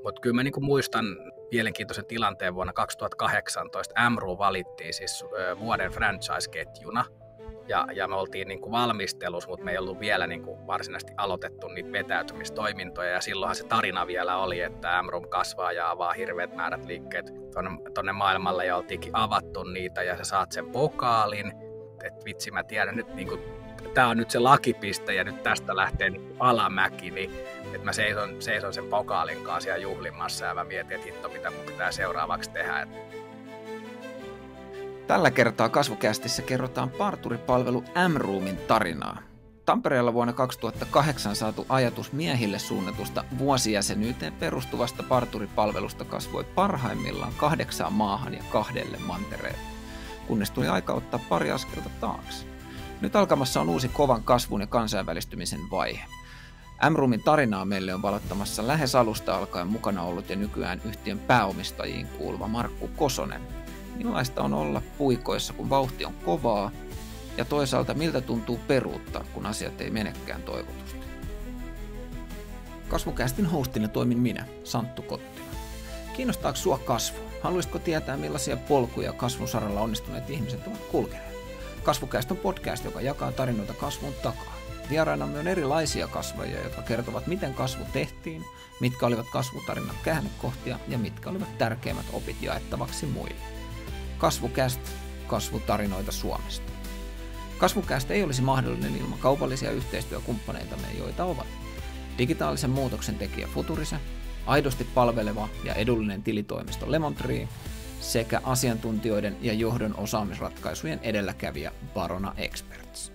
Mutta kyllä mä niin muistan mielenkiintoisen tilanteen vuonna 2018. Amru valittiin siis vuoden franchise-ketjuna. Ja me oltiin niin kuin valmistelussa, mutta me ei ollut vielä niin kuin varsinaisesti aloitettu niitä vetäytymistoimintoja. Ja silloinhan se tarina vielä oli, että Amrum kasvaa ja avaa hirveät määrät liikkeet tuonne maailmalle. Ja oltiinkin avattu niitä ja sä saat sen pokaalin. Että vitsi, mä tiedän nyt, niin tämä on nyt se lakipiste ja nyt tästä lähtee niin alamäki. Niin, että mä seison sen pokaalin kanssa siellä juhlimassa ja mä mietin, että hitto, mitä mun pitää seuraavaksi tehdä. Tällä kertaa Kasvukästissä kerrotaan parturipalvelu Amroomin tarinaa. Tampereella vuonna 2008 saatu ajatus miehille suunnatusta vuosijäsenyyteen perustuvasta parturipalvelusta kasvoi parhaimmillaan 8 maahan ja 2 mantereelle, kunnes tuli aika ottaa pari askelta taakse. Nyt alkamassa on uusi kovan kasvun ja kansainvälistymisen vaihe. Amroomin tarinaa meille on valottamassa lähes alusta alkaen mukana ollut ja nykyään yhtiön pääomistajiin kuuluva Markku Kosonen. Millaista on olla puikoissa, kun vauhti on kovaa, ja toisaalta miltä tuntuu peruuttaa, kun asiat ei menekään toivotusti. Kasvukästin hostina toimin minä, Santtu Kottila. Kiinnostaako sua kasvu? Haluaisitko tietää, millaisia polkuja kasvun saralla onnistuneet ihmiset ovat kulkeneet? Kasvukäst on podcast, joka jakaa tarinoita kasvun takaa. Vierainamme on erilaisia kasvajia, jotka kertovat, miten kasvu tehtiin, mitkä olivat kasvutarinan käännekohtia ja mitkä olivat tärkeimmät opit jaettavaksi muille. Kasvukäst, kasvutarinoita Suomesta. Kasvukäst ei olisi mahdollinen ilman kaupallisia yhteistyökumppaneitamme, joita ovat digitaalisen muutoksen tekijä Futurise, aidosti palveleva ja edullinen tilitoimisto Lemon Tree sekä asiantuntijoiden ja johdon osaamisratkaisujen edelläkävijä Barona Experts.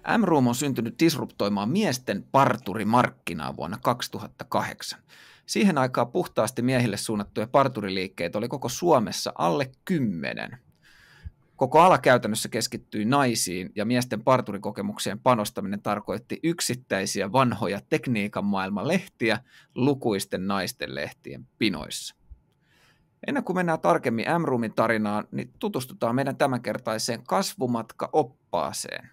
Amroom on syntynyt disruptoimaan miesten parturimarkkinaa vuonna 2008. Siihen aikaan puhtaasti miehille suunnattuja parturiliikkeitä oli koko Suomessa alle 10. Koko ala käytännössä keskittyi naisiin ja miesten parturikokemukseen panostaminen tarkoitti yksittäisiä vanhoja tekniikan maailman lehtiä lukuisten naisten lehtien pinoissa. Ennen kuin mennään tarkemmin Amroomin tarinaan, niin tutustutaan meidän tämänkertaiseen kasvumatka-oppaaseen.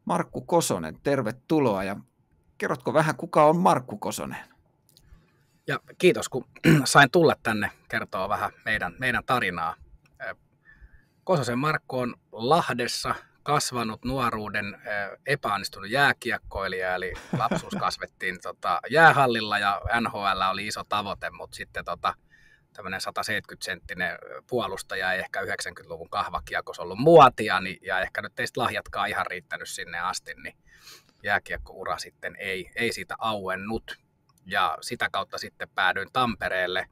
Markku Kosonen, tervetuloa ja kerrotko vähän, kuka on Markku Kosonen? Ja kiitos, kun sain tulla tänne kertoa vähän meidän tarinaa. Kososen Markku on Lahdessa kasvanut nuoruuden epäonnistunut jääkiekkoilija, eli lapsuus kasvettiin jäähallilla ja NHL oli iso tavoite, mutta sitten tämmöinen 170-senttinen puolustaja ei ehkä 90-luvun kahvakiekossa ollut muotia, ja ehkä nyt teistä lahjatkaan ihan riittänyt sinne asti, niin jääkiekkoura sitten ei siitä auennut. Ja sitä kautta sitten päädyin Tampereelle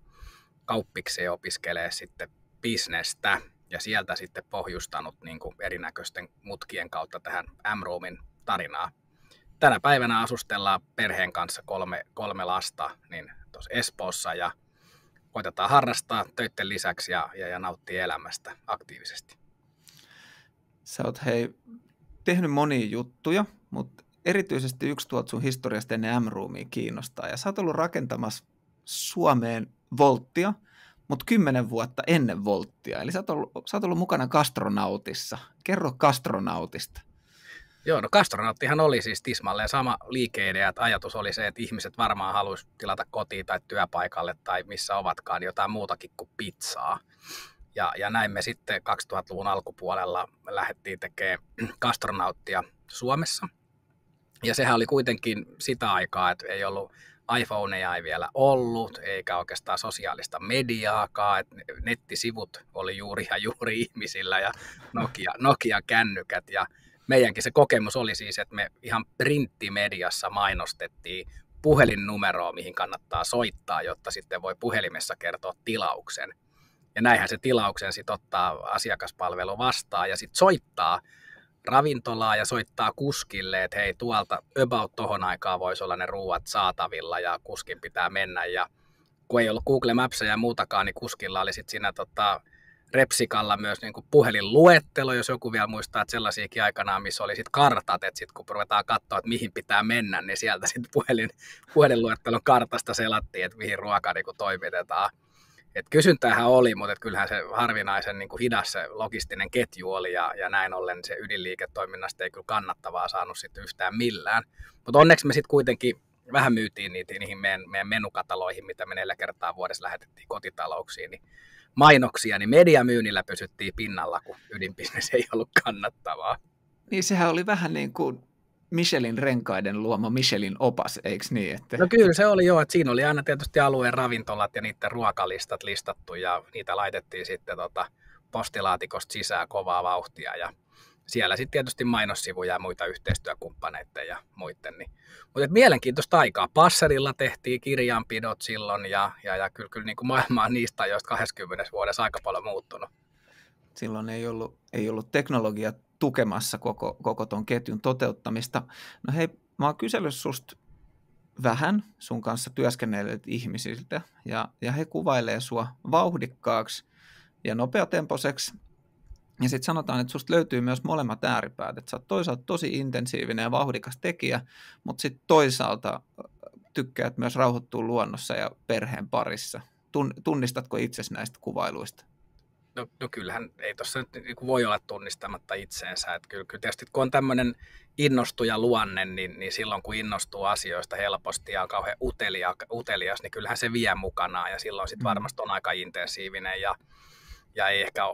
kauppikseen opiskelemaan sitten bisnestä ja sieltä sitten pohjustanut niin kuin erinäköisten mutkien kautta tähän Amroomin tarinaa. Tänä päivänä asustellaan perheen kanssa kolme lasta niin tuossa Espoossa ja koitetaan harrastaa töiden lisäksi ja nauttia elämästä aktiivisesti. Sä oot tehnyt monia juttuja, mutta erityisesti yksi tuolta sun historiasta ennen Amroomia kiinnostaa. Ja sä oot ollut rakentamassa Suomeen Volttia, mutta 10 vuotta ennen Volttia. Eli sä oot ollut mukana Gastronautissa. Kerro Gastronautista. Joo, no Gastronauttihan oli siis tismalleen sama liikeidea, että ajatus oli se, että ihmiset varmaan haluaisi tilata kotiin tai työpaikalle tai missä ovatkaan jotain muutakin kuin pizzaa. Ja näin me sitten 2000-luvun alkupuolella lähdettiin tekemään Gastronauttia Suomessa. Ja sehän oli kuitenkin sitä aikaa, että ei ollut iPhoneja ei vielä ollut, eikä oikeastaan sosiaalista mediaakaan. Että nettisivut oli juuri ihmisillä ja Nokia-kännykät. Ja meidänkin se kokemus oli siis, että me ihan printtimediassa mainostettiin puhelinnumeroa, mihin kannattaa soittaa, jotta sitten voi puhelimessa kertoa tilauksen. Ja näinhän se tilauksen sitten ottaa asiakaspalvelu vastaan ja sitten soittaa ravintolaa ja soittaa kuskille, että hei tuolta about tohon aikaan voisi olla ne ruuat saatavilla ja kuskin pitää mennä. Ja kun ei ollut Google Mapsia ja muutakaan, niin kuskilla oli sitten siinä repsikalla myös niin kuin puhelinluettelo, jos joku vielä muistaa, että sellaisiakin aikanaan, missä oli sitten kartat, että sitten kun ruvetaan katsoa, että mihin pitää mennä, niin sieltä sitten puhelinluettelon kartasta selattiin, että mihin ruoka niin kuin toimitetaan. Et kysyntäähän oli, mutta kyllähän se harvinaisen niin kuin hidas se logistinen ketju oli ja näin ollen se ydinliiketoiminnasta ei kyllä kannattavaa saanut sitten yhtään millään. Mutta onneksi me sitten kuitenkin vähän myytiin niihin meidän menukataloihin, mitä me 4 kertaa vuodessa lähetettiin kotitalouksiin, niin mainoksia, niin mediamyynnillä pysyttiin pinnalla, kun ydinbisnes ei ollut kannattavaa. Niin sehän oli vähän niin kuin Michelin renkaiden luoma Michelin opas, eikö niin? Että... No kyllä se oli jo, että siinä oli aina tietysti alueen ravintolat ja niiden ruokalistat listattu ja niitä laitettiin sitten postilaatikosta sisään kovaa vauhtia ja siellä sitten tietysti mainossivuja ja muita yhteistyökumppaneiden ja muiden. Niin. Mutta mielenkiintoista aikaa. Passerilla tehtiin kirjanpidot silloin ja kyllä niin kuin maailma on niistä ajoista 20 vuodessa aika paljon muuttunut. Silloin ei ollut teknologia tukemassa koko ton ketjun toteuttamista. No hei, mä oon kysellyt susta vähän sun kanssa työskennelleet ihmisiltä ja he kuvailee sua vauhdikkaaksi ja nopeatempoiseksi. Ja sitten sanotaan, että susta löytyy myös molemmat ääripäät, että sä oot toisaalta tosi intensiivinen ja vauhdikas tekijä, mutta sitten toisaalta tykkäät myös rauhoittua luonnossa ja perheen parissa. Tunnistatko itsesi näistä kuvailuista? No kyllähän ei tuossa nyt voi olla tunnistamatta itseensä. Että kyllä tietysti kun on tämmöinen innostuja luonne, niin silloin kun innostuu asioista helposti ja on kauhean utelias, niin kyllähän se vie mukanaan ja silloin sitten varmasti on aika intensiivinen ja ei ehkä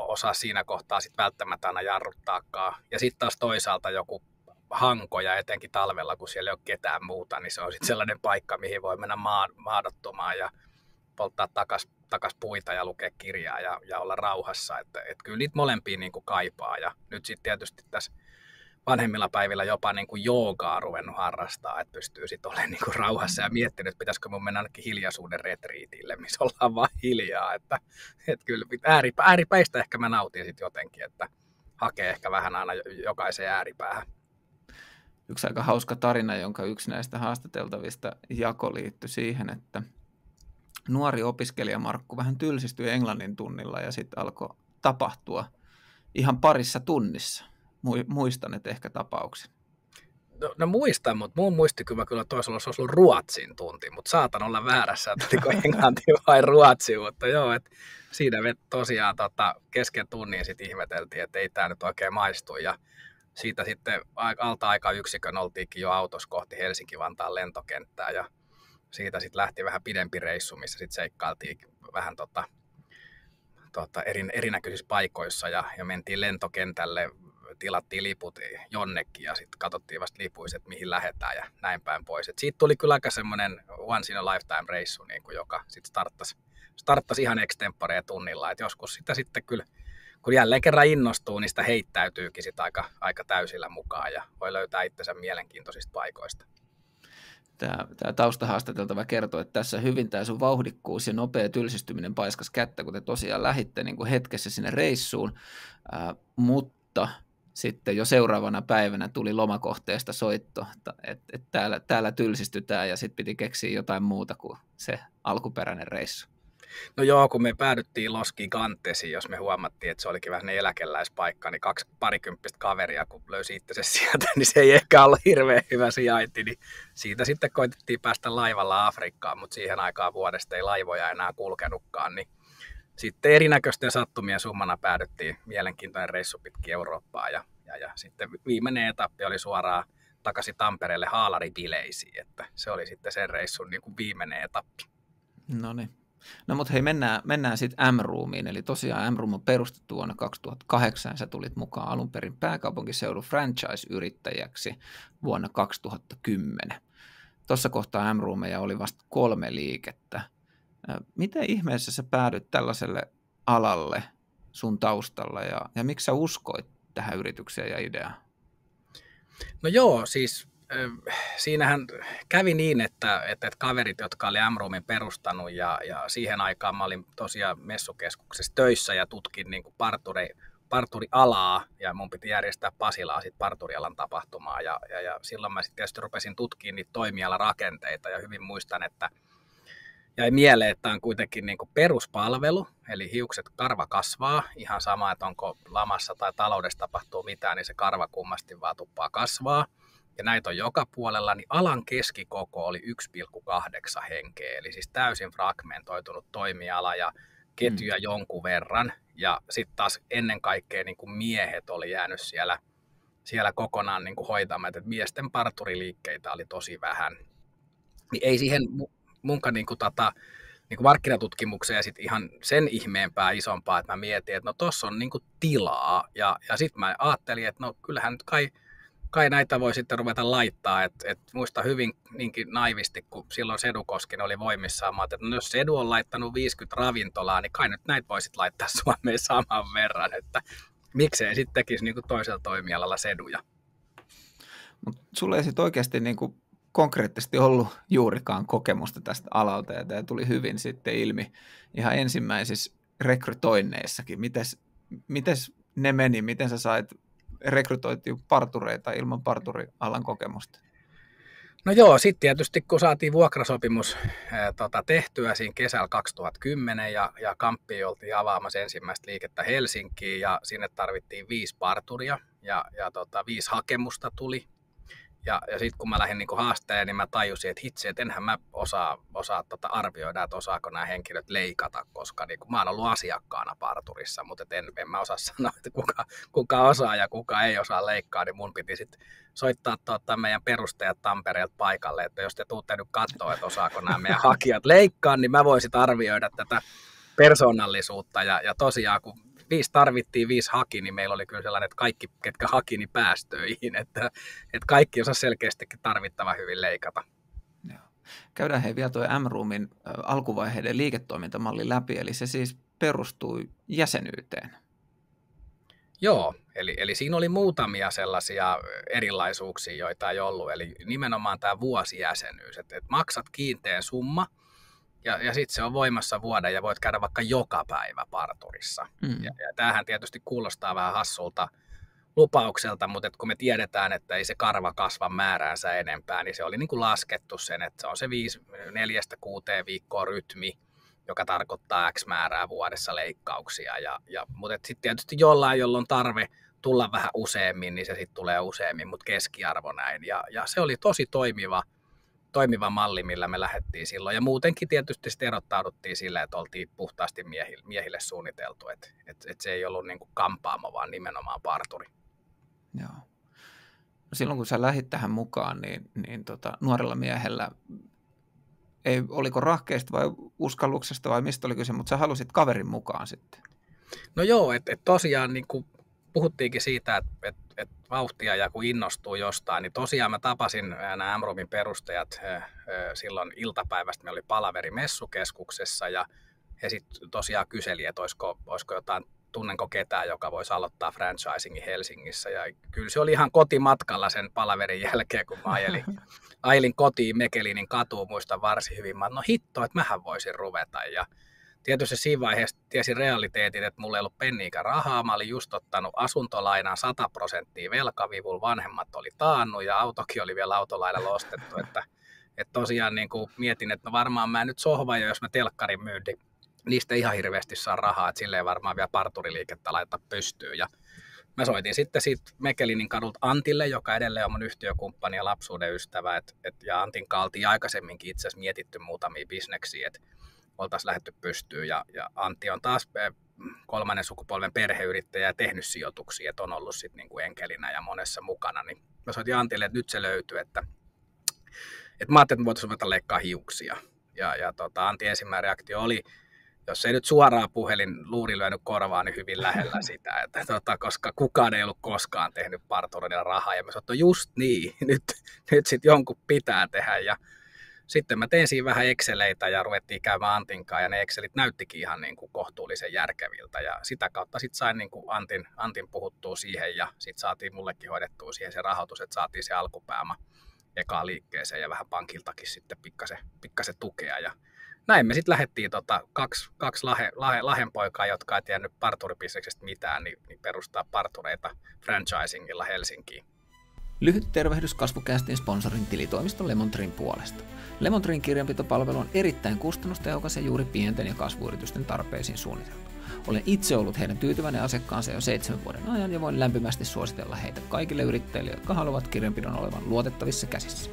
osaa siinä kohtaa sitten välttämättä aina jarruttaakaan. Ja sitten taas toisaalta joku hanko ja etenkin talvella, kun siellä ei ole ketään muuta, niin se on sitten sellainen paikka, mihin voi mennä maadottumaan ja polttaa takas puita ja lukea kirjaa ja olla rauhassa. Että kyllä niitä molempia niin kuin kaipaa. Ja nyt sitten tietysti tässä vanhemmilla päivillä jopa niin kuin joogaa ruvennut harrastaa, että pystyy sitten olemaan niin kuin rauhassa ja miettinyt, että pitäisikö mun mennä ainakin hiljaisuuden retriitille, missä ollaan vaan hiljaa. Että kyllä ääripäistä ehkä mä nautin sitten jotenkin, että hakee ehkä vähän aina jokaiseen ääripäähän. Yksi aika hauska tarina, jonka yksi näistä haastateltavista jako liittyi siihen, että nuori opiskelija Markku vähän tylsistyi englannin tunnilla ja sitten alkoi tapahtua ihan parissa tunnissa. Muistan ehkä tapauksen. No muistan, mutta mun muistikuvä kyllä toisella olisi ollut ruotsin tunti, mutta saatan olla väärässä, että oliko englanti vai ruotsi, mutta joo, että siinä me tosiaan kesken tunnin sitten ihmeteltiin, että ei tämä nyt oikein maistu ja siitä sitten alta aikayksikön oltiinkin jo autossa kohti Helsinki-Vantaan lentokenttää ja siitä sitten lähti vähän pidempi reissu, missä sitten seikkailtiin vähän erinäköisissä paikoissa ja mentiin lentokentälle, tilattiin liput jonnekin ja sitten katsottiin vasta lipuissa, että mihin lähdetään ja näin päin pois. Et siitä tuli kyllä aika semmoinen once in a lifetime reissu, niin kuin, joka sitten starttasi ihan extemporea tunnilla. Et joskus sitä sitten kyllä, kun jälleen kerran innostuu, niin sitä heittäytyykin sit aika täysillä mukaan ja voi löytää itsensä mielenkiintoisista paikoista. Tämä taustahaastateltava kertoo, että tässä hyvin tämä sun vauhdikkuus ja nopea tylsistyminen paiskas kättä, kun te tosiaan lähditte niin kuin hetkessä sinne reissuun, mutta sitten jo seuraavana päivänä tuli lomakohteesta soitto, että täällä tylsistytään ja sitten piti keksiä jotain muuta kuin se alkuperäinen reissu. No joo, kun me päädyttiin Los Gigantesiin, jos me huomattiin, että se olikin vähän eläkeläispaikka, niin parikymppistä kaveria, kun löysi itsensä sieltä, niin se ei ehkä ollut hirveän hyvä sijainti, niin siitä sitten koitettiin päästä laivalla Afrikkaan, mutta siihen aikaan vuodesta ei laivoja enää kulkenutkaan, niin sitten erinäköisten sattumien summana päädyttiin mielenkiintoinen reissu pitkin Eurooppaa ja sitten viimeinen etappi oli suoraan takaisin Tampereelle haalaribileisiin, että se oli sitten sen reissun niin kuin viimeinen etappi. No niin. No mutta hei, mennään sitten M-Roomiin, eli tosiaan M-Room on perustettu vuonna 2008, ja sä tulit mukaan alun perin pääkaupunkiseudun franchise-yrittäjäksi vuonna 2010. Tuossa kohtaa M-Roomeja oli vasta 3 liikettä. Miten ihmeessä sä päädyt tällaiselle alalle sun taustalla, ja miksi sä uskoit tähän yritykseen ja ideaan? No joo, siis siinähän kävi niin, että kaverit, jotka oli M-Roomin perustanut ja siihen aikaan mä olin tosiaan messukeskuksessa töissä ja tutkin niin kuin parturialaa ja mun piti järjestää Pasilaa sit parturialan tapahtumaa ja silloin mä sitten tietysti rupesin tutkimaan niitä toimialarakenteita ja hyvin muistan, että jäi mieleen, että on kuitenkin niin kuin peruspalvelu, eli karva kasvaa, ihan sama, että onko lamassa tai taloudessa tapahtuu mitään, niin se karva kummasti vaan tuppaa kasvaa. Ja näitä on joka puolella, niin alan keskikoko oli 1,8 henkeä, eli siis täysin fragmentoitunut toimiala ja ketjuja jonkun verran. Ja sitten taas ennen kaikkea niin kuin miehet oli jäänyt siellä kokonaan niin kuin hoitamaan, että miesten parturiliikkeitä oli tosi vähän. niin ei siihen munkaan niin kuin markkinatutkimukseen ja sit ihan sen ihmeempää isompaa, että mä mietin, että no tossa on niin kuin tilaa. Ja sitten mä ajattelin, että no kyllähän nyt kai näitä voi sitten ruveta laittaa. Et muista hyvin niinkin naivisti, kun silloin Sedu Koskinen oli voimissaan. Mä ajattelin, että no jos Sedu on laittanut 50 ravintolaa, niin kai nyt näitä voisit laittaa Suomeen saman verran. Että miksei sitten tekisi niin kuin toisella toimialalla Seduja. Mutta sulla ei sitten oikeasti niin kuin konkreettisesti ollut juurikaan kokemusta tästä alalta, ja tämä tuli hyvin sitten ilmi ihan ensimmäisissä rekrytoinneissakin. Mites ne meni? Miten sä sait rekrytoitua partureita ilman parturialan kokemusta? No joo, sitten tietysti kun saatiin vuokrasopimus tehtyä siinä kesällä 2010 ja Kamppiin oltiin avaamassa ensimmäistä liikettä Helsinkiin ja sinne tarvittiin 5 parturia ja 5 hakemusta tuli. Ja sitten kun mä lähdin niin haastamaan, niin mä tajusin, että hitsi, että enhän mä osaa arvioida, että osaako nämä henkilöt leikata, koska niin mä oon ollut asiakkaana parturissa, mutta en mä osaa sanoa, että kuka osaa ja kuka ei osaa leikkaa, niin mun piti sitten soittaa meidän perustajat Tampereelta paikalle, että jos te tuutte nyt katsoa, että osaako nämä meidän hakijat leikkaa, niin mä voisin arvioida tätä persoonallisuutta ja tosiaan kun 5 tarvittiin, 5 haki, niin meillä oli kyllä sellainen, että kaikki, ketkä haki, niin pääsi töihin. Että kaikki osasi selkeästikin tarvittavan hyvin leikata. Joo. Käydään vielä tuo M-Roomin alkuvaiheiden liiketoimintamalli läpi, eli se siis perustui jäsenyyteen. Joo, eli siinä oli muutamia sellaisia erilaisuuksia, joita ei ollut. Eli nimenomaan tämä vuosijäsenyys, että maksat kiinteän summa, ja sitten se on voimassa vuoden ja voit käydä vaikka joka päivä parturissa. Ja tämähän tietysti kuulostaa vähän hassulta lupaukselta, mutta kun me tiedetään, että ei se karva kasva määräänsä enempää, niin se oli niin kuin laskettu sen, että se on se 4-6 viikkoa rytmi, joka tarkoittaa X määrää vuodessa leikkauksia. Mutta sitten tietysti jollain, jolla on tarve tulla vähän useammin, niin se sitten tulee useammin, mutta keskiarvo näin. Ja se oli tosi toimiva malli, millä me lähdettiin silloin. Ja muutenkin tietysti sitten erottauduttiin sillä, että oltiin puhtaasti miehille suunniteltu. Että se ei ollut niin kuin kampaamo, vaan nimenomaan parturi. Joo. Silloin kun sä lähdit tähän mukaan, niin nuorella miehellä, oliko rahkeista vai uskalluksesta vai mistä oli kyse, mutta sä halusit kaverin mukaan sitten. No joo, että tosiaan niin kuin puhuttiinkin siitä, että vauhtia ja kun innostuu jostain, niin tosiaan mä tapasin nämä M-Roomin perustajat silloin iltapäivästä. Me oli palaveri messukeskuksessa ja he sitten tosiaan kyseli, että olisiko jotain, tunnenko ketään, joka voisi aloittaa franchisingin Helsingissä. Ja kyllä se oli ihan kotimatkalla sen palaverin jälkeen, kun mä ajelin kotiin Mekelinin katuun, muistan varsin hyvin. Mä no hitto, että mähän voisin ruveta. Ja tietysti siinä vaiheessa tiesin realiteetin, että mulla ei ollut penniikä rahaa. Mä olin just ottanut asuntolainan 100% velkavivulla, vanhemmat oli taannut ja autokin oli vielä autolainalla ostettu. Että tosiaan niin kuin mietin, että no varmaan mä nyt sohvan jo, jos mä telkkarin myyn, niin niistä ihan hirveästi saa rahaa, että silleen varmaan vielä parturiliikettä laittaa pystyyn. Ja mä soitin sitten siitä Mekelinin kadulta Antille, joka edelleen on mun yhtiökumppani ja lapsuuden ystävä. Ja Antin kanssa oltiin aikaisemminkin itse asiassa mietitty muutamia bisneksiä, että oltaisiin lähdetty pystyyn. Ja Antti on taas 3. sukupolven perheyrittäjä ja tehnyt sijoituksia, että on ollut sitten niin kuin enkelinä ja monessa mukana. Niin mä soitin Antille, että nyt se löytyy, että mä ajattelin, että me voitaisiin ruveta leikkaa hiuksia. Ja Antin ensimmäinen reaktio oli, jos ei nyt suoraan puhelin luuri lyönyt korvaan, niin hyvin lähellä sitä, että koska kukaan ei ollut koskaan tehnyt parturilla rahaa. Ja mä sanoin, että just niin, nyt sitten jonkun pitää tehdä. Ja sitten mä tein siinä vähän Exceleitä ja ruvettiin käymään Antin kanssa, ja ne Excelit näyttikin ihan niin kuin kohtuullisen järkeviltä. Ja sitä kautta sitten sain niin kuin Antin puhuttua siihen, ja sitten saatiin mullekin hoidettua siihen se rahoitus, että saatiin se alkupääoma ekaan liikkeeseen, ja vähän pankiltakin sitten pikkasen tukea. Ja näin me sitten lähdettiin kaksi lahenpoikaa, jotka ei tiennyt parturipisneksestä mitään, niin perustaa partureita franchisingilla Helsinkiin. Lyhyt tervehdys Kasvukästin sponsorin tilitoimiston Lemontreein puolesta. Lemontreein kirjanpitopalvelu on erittäin kustannustehokas ja juuri pienten ja kasvuyritysten tarpeisiin suunniteltu. Olen itse ollut heidän tyytyväinen asiakkaansa jo 7 vuoden ajan ja voin lämpimästi suositella heitä kaikille yrittäjille, jotka haluavat kirjanpidon olevan luotettavissa käsissä.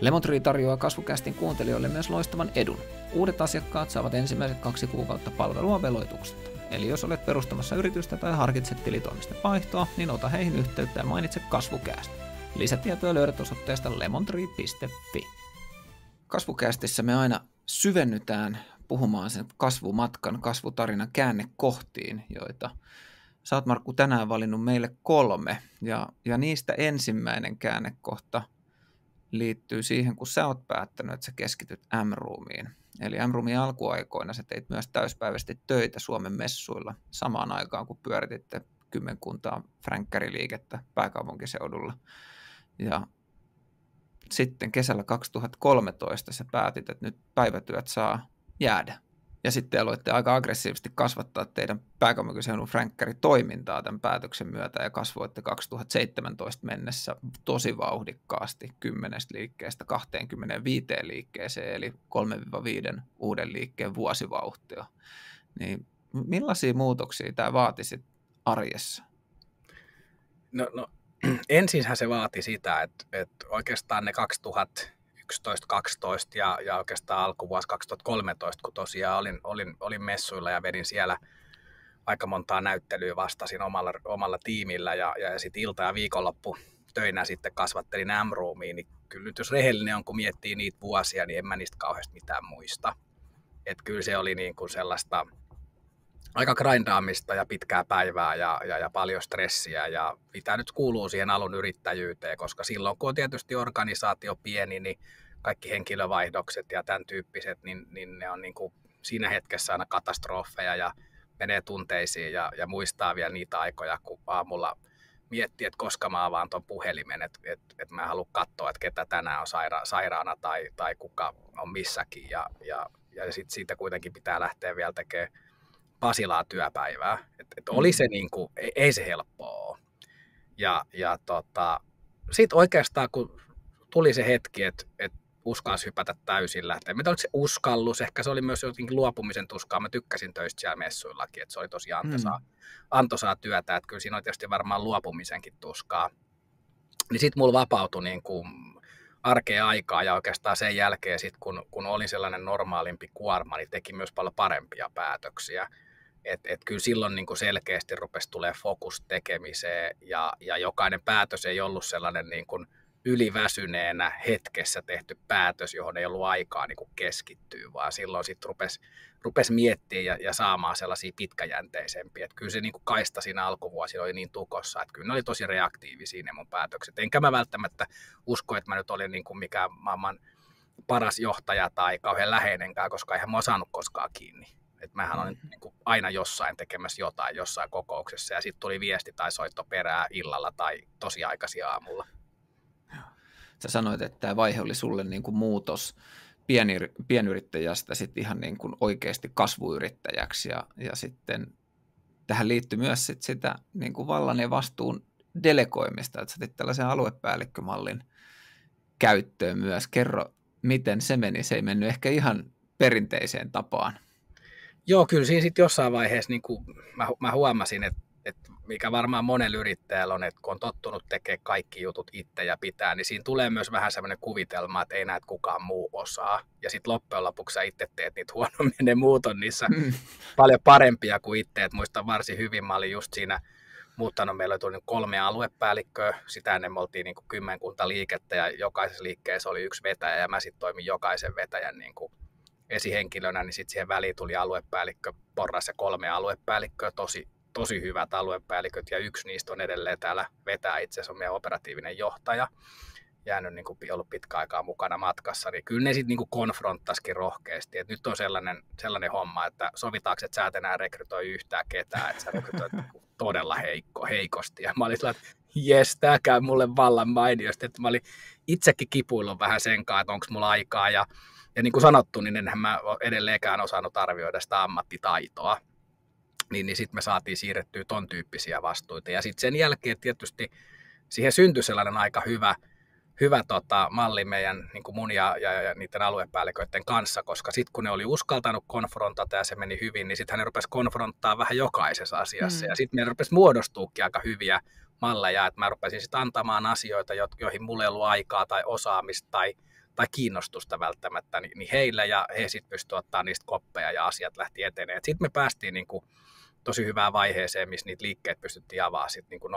Lemontree tarjoaa Kasvukästin kuuntelijoille myös loistavan edun. Uudet asiakkaat saavat ensimmäiset 2 kuukautta palvelua veloituksetta. Eli jos olet perustamassa yritystä tai harkitset tilitoimisten vaihtoa, niin ota heihin yhteyttä ja mainitse Kasvukäst. Lisätietoja löydät osoitteesta lemontree.fi. Kasvukästissä me aina syvennytään puhumaan sen kasvumatkan, kasvutarinan käännekohtiin, joita sä oot, Markku, tänään valinnut meille 3. Ja niistä ensimmäinen käännekohta liittyy siihen, kun sä oot päättänyt, että sä keskityt M-Roomiin. Eli M-Roomin alkuaikoina sä teit myös täyspäiväisesti töitä Suomen messuilla samaan aikaan, kun pyörititte kymmenkuntaa fränkkäriliikettä pääkaupunkiseudulla. Ja sitten kesällä 2013 sä päätit, että nyt päivätyöt saa jäädä. Ja sitten aloitte aika aggressiivisesti kasvattaa teidän pääkaupunkiseudun fränkkäritoimintaa tämän päätöksen myötä ja kasvoitte 2017 mennessä tosi vauhdikkaasti 10 liikkeestä 25 liikkeeseen, eli 3-5 uuden liikkeen vuosivauhtia. Niin millaisia muutoksia tämä vaatisi arjessa? No, ensinhän se vaati sitä, että oikeastaan ne 2011-2012 ja oikeastaan alkuvuosi 2013, kun tosiaan olin messuilla ja vedin siellä aika montaa näyttelyä, vastasin omalla tiimillä ja sitten ilta- ja viikonloppu töinä sitten kasvattelin M-Roomiin, niin kyllä nyt jos rehellinen on, kun miettii niitä vuosia, niin en mä niistä kauheasti mitään muista. Että kyllä se oli niin kuin sellaista aika grindaamista ja pitkää päivää ja paljon stressiä ja mitä nyt kuuluu siihen alun yrittäjyyteen, koska silloin kun on tietysti organisaatio pieni, niin kaikki henkilövaihdokset ja tämän tyyppiset, niin ne on niin kuin siinä hetkessä aina katastrofeja ja menee tunteisiin ja muistaa vielä niitä aikoja, kun aamulla miettii, että koska mä avaan ton puhelimen, että mä en halua katsoa, että ketä tänään on sairaana tai kuka on missäkin ja sitten siitä kuitenkin pitää lähteä vielä tekemään Pasilaa työpäivää. Et oli se niin kuin, ei se helppoa ole. Sitten oikeastaan kun tuli se hetki, että uskalsi hypätä täysillä. En tiedä, oliko se uskallus, ehkä se oli myös jotenkin luopumisen tuskaa. Mä tykkäsin töistä siellä messuillakin, että se oli tosi antoisaa työtä, että kyllä siinä oli tietysti varmaan luopumisenkin tuskaa. Niin sitten mulla vapautui niin kuin arkea aikaa ja oikeastaan sen jälkeen sit, kun oli sellainen normaalimpi kuorma, niin teki myös paljon parempia päätöksiä. Et kyllä silloin niin kuin selkeästi rupesi tulemaan fokus tekemiseen ja jokainen päätös ei ollut sellainen niin kuin yliväsyneenä hetkessä tehty päätös, johon ei ollut aikaa niin kuin keskittyä, vaan silloin sitten rupesi miettimään ja saamaan sellaisia pitkäjänteisempiä. Et kyllä se niin kuin kaista siinä alkuvuosina oli niin tukossa, että kyllä ne oli tosi reaktiivisia ne mun päätökset. Enkä mä välttämättä usko, että mä nyt olin niin kuin mikään maailman paras johtaja tai kauhean läheinenkään, koska eihän mä osannut koskaan kiinni. Että mähän olin niin kuin aina jossain tekemässä jotain jossain kokouksessa ja sitten tuli viesti tai soitto perään illalla tai tosi aikaisin aamulla. Sä sanoit, että tämä vaihe oli sulle niin kuin muutos pienyrittäjästä sitten ihan niin kuin oikeasti kasvuyrittäjäksi ja sitten tähän liittyy myös sitä niin kuin vallan ja vastuun delegoimista, että sä otit tällaisen aluepäällikkömallin käyttöön myös. Kerro, miten se meni. Se ei mennyt ehkä ihan perinteiseen tapaan. Joo, kyllä siinä sitten jossain vaiheessa niin kuin mä huomasin, että mikä varmaan monella yrittäjällä on, että kun on tottunut tekemään kaikki jutut itse ja pitää, niin siinä tulee myös vähän sellainen kuvitelma, että ei näet kukaan muu osaa. Ja sitten loppujen lopuksi sä itse teet niitä huonommin, ne muut on niissä paljon parempia kuin itse. Et muistan varsin hyvin, mä olin just siinä muuttanut, meillä oli tullut 3 aluepäällikköä, sitä ennen me oltiin niin kuin 10 liikettä ja jokaisessa liikkeessä oli 1 vetäjä ja mä sitten toimin jokaisen vetäjän niin kuin esihenkilönä, niin sitten siihen väliin tuli aluepäällikkö porras ja 3 aluepäällikköä, tosi hyvät aluepäälliköt ja yksi niistä on edelleen täällä vetää itse asiassa on meidän operatiivinen johtaja, jäänyt niin kuin ollut pitkä aikaa mukana matkassa, niin kyllä ne sitten niin kuin konfronttasikin rohkeasti, että nyt on sellainen homma, että sovitaanko, että sä et enää rekrytoi yhtään ketään, että sä rekrytoit todella heikosti ja mä olin sellainen, että jes, tää käy mulle vallan mainiosti, että mä olin itsekin kipuillut vähän sen kanssa, että onko mulla aikaa ja niin kuin sanottu, niin enhän mä edelleenkään osannut arvioida sitä ammattitaitoa. Niin sitten me saatiin siirrettyä ton tyyppisiä vastuita. Ja sitten sen jälkeen tietysti siihen syntyi sellainen aika hyvä malli meidän, niin kuin mun ja niiden aluepäälliköiden kanssa, koska sitten kun ne oli uskaltanut konfrontata ja se meni hyvin, niin sitten ne rupesi konfronttaa vähän jokaisessa asiassa. Ja sitten meillä rupesi muodostuukin aika hyviä malleja, että mä rupesin sitten antamaan asioita, joihin mulla ei ollut aikaa tai osaamista tai kiinnostusta välttämättä niin heillä, ja he sitten pystyivät ottaa niistä koppeja ja asiat lähti eteneen. Sitten me päästiin niin kuin tosi hyvään vaiheeseen, missä niitä liikkeet pystyttiin avaamaan sit niin kuin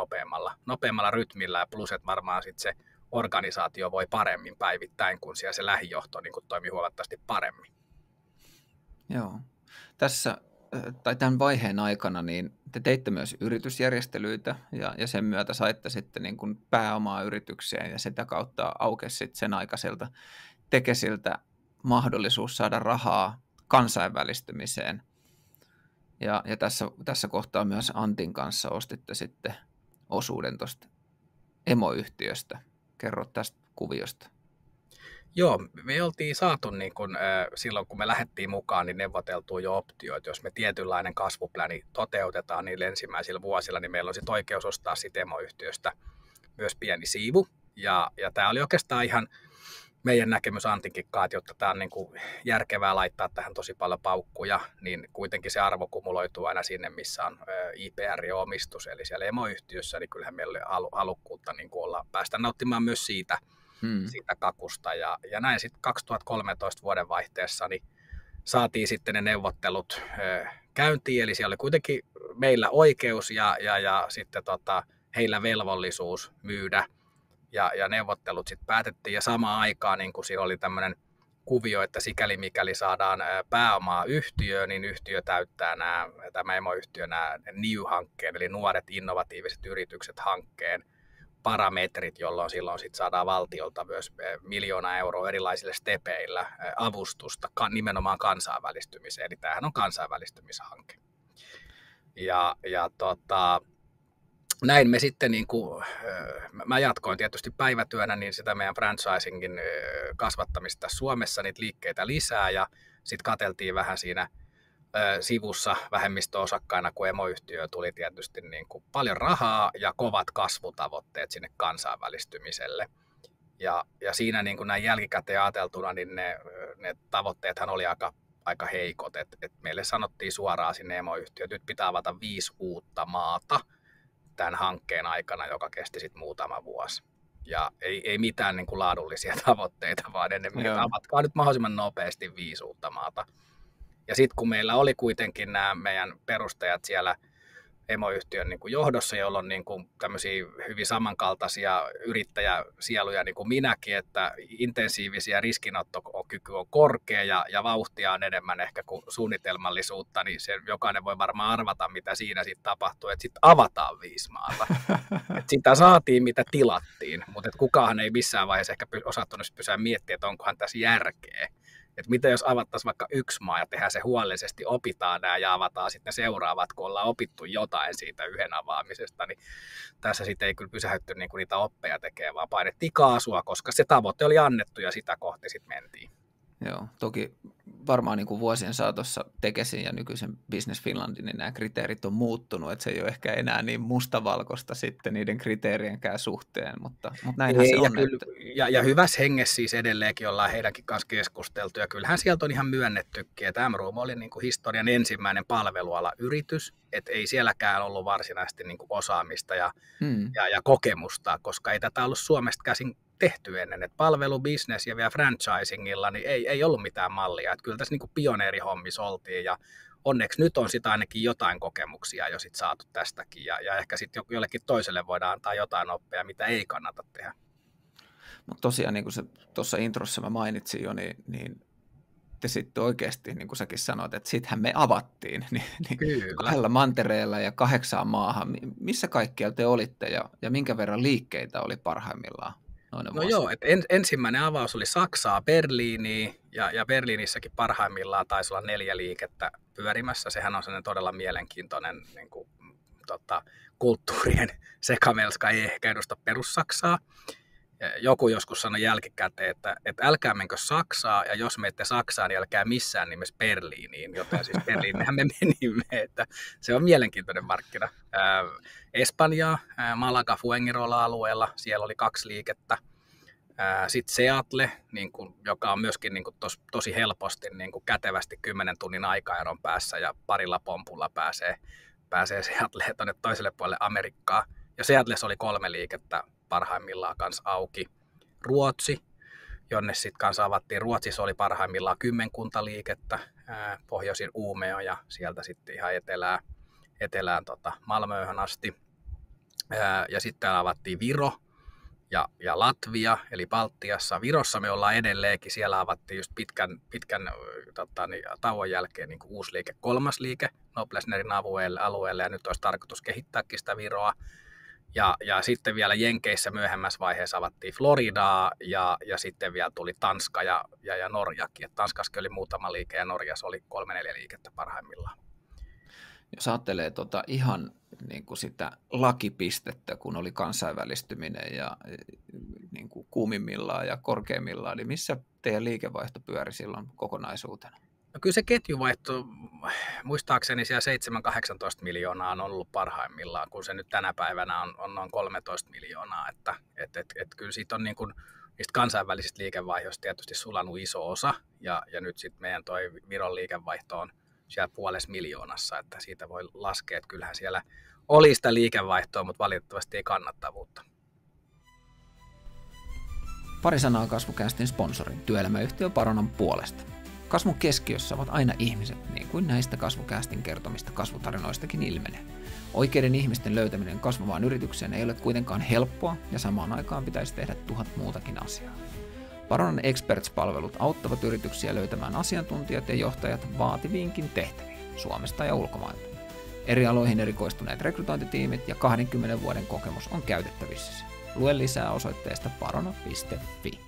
nopeammalla rytmillä, ja plus, että varmaan sitten se organisaatio voi paremmin päivittäin, kun siellä se lähijohto niin kuin toimii huomattavasti paremmin. Joo. Tässä tai tämän vaiheen aikana niin te teitte myös yritysjärjestelyitä ja sen myötä saitte sitten niin kuin pääomaa yritykseen ja sitä kautta aukesi sitten sen aikaiselta Tekesiltä mahdollisuus saada rahaa kansainvälistymiseen. Ja tässä kohtaa myös Antin kanssa ostitte sitten osuuden tuosta emoyhtiöstä. Kerro tästä kuviosta. Joo, me oltiin saatu niin kun, silloin, kun me lähdettiin mukaan, niin neuvoteltua jo optioita. Jos me tietynlainen kasvupläni toteutetaan niillä ensimmäisillä vuosilla, niin meillä on sitten oikeus ostaa siitä emoyhtiöstä myös pieni siivu. Ja tämä oli oikeastaan ihan meidän näkemys Antinkin kanssa, että jotta tämä on niin kuin järkevää laittaa tähän tosi paljon paukkuja, niin kuitenkin se arvo kumuloituu aina sinne, missä on IPR-omistus, eli siellä emoyhtiössä, niin kyllähän meillä oli halukkuutta niin kuin päästä nauttimaan myös siitä kakusta. Ja näin sitten 2013 vuodenvaihteessa niin saatiin sitten ne neuvottelut käyntiin, eli siellä oli kuitenkin meillä oikeus ja sitten heillä velvollisuus myydä. Ja neuvottelut sitten päätettiin, ja samaan aikaan niin kun siinä oli tämmöinen kuvio, että sikäli mikäli saadaan pääomaa yhtiöön, niin yhtiö täyttää tämä emoyhtiö nämä NEW-hankkeen, eli nuoret innovatiiviset yritykset hankkeen parametrit, jolloin silloin sit saadaan valtiolta myös 1 miljoonaa euroa erilaisille stepeillä avustusta nimenomaan kansainvälistymiseen, eli tämähän on kansainvälistymishanke. Näin me sitten, niin kuin, mä jatkoin tietysti päivätyönä niin sitä meidän franchisingin kasvattamista Suomessa, niitä liikkeitä lisää, ja sitten katseltiin vähän siinä sivussa vähemmistöosakkaina, kun emoyhtiö tuli tietysti niin kuin paljon rahaa ja kovat kasvutavoitteet sinne kansainvälistymiselle. Ja siinä niin kuin näin jälkikäteen ajateltuna, niin ne tavoitteethan oli aika heikot, että meille sanottiin suoraan sinne emoyhtiöön, että nyt pitää avata 5 uutta maata tämän hankkeen aikana, joka kesti sitten muutama vuosi. Ja ei mitään niin kuin laadullisia tavoitteita, vaan enemmän, että avatkaa nyt mahdollisimman nopeasti 5 uutta maata. Ja sitten kun meillä oli kuitenkin nämä meidän perustajat siellä emoyhtiön niin kuin johdossa, jolla on niin kuin tämmöisiä hyvin samankaltaisia yrittäjäsieluja niin kuin minäkin, että intensiivisiä riskinottokyky on korkea ja vauhtia on enemmän ehkä kuin suunnitelmallisuutta, niin se jokainen voi varmaan arvata, mitä siinä sitten tapahtuu, että sitten avataan 5 maata. Et sitä saatiin, mitä tilattiin, mutta kukaan ei missään vaiheessa ehkä osattanut pysyä miettiä, että onkohan tässä järkeä. Että mitä jos avattaisiin vaikka 1 maa ja tehdään se huolellisesti, opitaan nämä ja avataan sitten ne seuraavat, kun ollaan opittu jotain siitä yhden avaamisesta, niin tässä sitten ei kyllä pysähdytty niinku niitä oppeja tekemään, vaan painettiin kaasua, koska se tavoite oli annettu ja sitä kohti sitten mentiin. Joo, toki varmaan niin kuin vuosien saatossa Tekesin ja nykyisen Business Finlandin, niin nämä kriteerit on muuttunut, että se ei ole ehkä enää niin mustavalkoista sitten niiden kriteerienkään suhteen, mutta näinhän se on. Ja hyvässä hengessä siis edelleenkin ollaan heidänkin kanssa keskusteltu, ja kyllähän sieltä on ihan myönnettykin, että M-Room oli niin kuin historian ensimmäinen palvelualayritys, että ei sielläkään ollut varsinaisesti niin kuin osaamista ja kokemusta, koska ei tätä ollut Suomesta käsin tehty ennen, että palvelubisnes ja vielä franchisingilla niin ei ollut mitään mallia, että kyllä tässä niin kuin pioneerihommissa oltiin ja onneksi nyt on sitä ainakin jotain kokemuksia jo sit saatu tästäkin ja ehkä sitten jollekin toiselle voidaan antaa jotain oppia, mitä ei kannata tehdä. Mutta tosiaan niin kuin se tuossa introssa mä mainitsin jo, niin te sitten oikeasti, niin kuin säkin sanoit, että sittenhän me avattiin niin 2 mantereella ja 8 maahan. Missä kaikkialla te olitte ja minkä verran liikkeitä oli parhaimmillaan? No joo, että ensimmäinen avaus oli Saksaa, Berliiniin ja Berliinissäkin parhaimmillaan taisi olla 4 liikettä pyörimässä. Sehän on sellainen todella mielenkiintoinen niin kuin, kulttuurien sekamelska, ei ehkä edusta perussaksaa. Joku joskus sanoi jälkikäteen, että älkää menkö Saksaa, ja jos menette Saksaan, niin älkää missään nimessä Berliiniin, joten siis Berliinihän me menimme, että se on mielenkiintoinen markkina. Espanjaa, Malaga, Fuengirola-alueella, siellä oli 2 liikettä. Sitten Seattle, niin kuin, joka on myöskin niin kuin tosi helposti niin kuin kätevästi 10 tunnin aikaeron päässä, ja parilla pompulla pääsee Seattleen tuonne toiselle puolelle Amerikkaa. Ja Seattlessa oli 3 liikettä parhaimmillaan kanssa auki. Ruotsi, jonne sitten kanssa avattiin. Ruotsissa oli parhaimmillaan 10 liikettä, pohjoisin Umeå ja sieltä sitten ihan etelään Malmööhön asti. Ja sitten avattiin Viro, ja Latvia, eli Baltiassa. Virossa me ollaan edelleenkin, siellä avattiin just pitkän tauon jälkeen niin kuin uusi liike, 3. liike Noblessnerin alueelle, ja nyt olisi tarkoitus kehittääkin sitä Viroa. Ja sitten vielä Jenkeissä myöhemmässä vaiheessa avattiin Floridaa, ja sitten vielä tuli Tanska ja Norjakin. Et Tanskassa oli muutama liike, ja Norjassa oli 3-4 liikettä parhaimmillaan. Jos ajattelee ihan niin kuin sitä lakipistettä, kun oli kansainvälistyminen ja niin kuin kuumimmillaan ja korkeimmillaan, niin missä teidän liikevaihto pyöri silloin kokonaisuutena? No kyllä se ketjuvaihto, muistaakseni siellä 7-18 miljoonaa on ollut parhaimmillaan, kun se nyt tänä päivänä on noin 13 miljoonaa. Että kyllä siitä on niin kuin, niistä kansainvälisistä liikevaihdoista tietysti sulanut iso osa, ja nyt sitten meidän toi Viron liikevaihto on siellä 500 miljoonassa, että siitä voi laskea, että kyllähän siellä oli sitä liikevaihtoa, mutta valitettavasti ei kannattavuutta. Pari sanaa Kasvucastin sponsorin, työelämäyhtiö Baronan puolesta. Kasvun keskiössä ovat aina ihmiset, niin kuin näistä Kasvucastin kertomista kasvutarinoistakin ilmenee. Oikeiden ihmisten löytäminen kasvavaan yritykseen ei ole kuitenkaan helppoa, ja samaan aikaan pitäisi tehdä 1000 muutakin asiaa. Baronan Experts-palvelut auttavat yrityksiä löytämään asiantuntijat ja johtajat vaativiinkin tehtäviin Suomesta ja ulkomailta. Eri aloihin erikoistuneet rekrytointitiimit ja 20 vuoden kokemus on käytettävissä. Lue lisää osoitteesta barona.fi.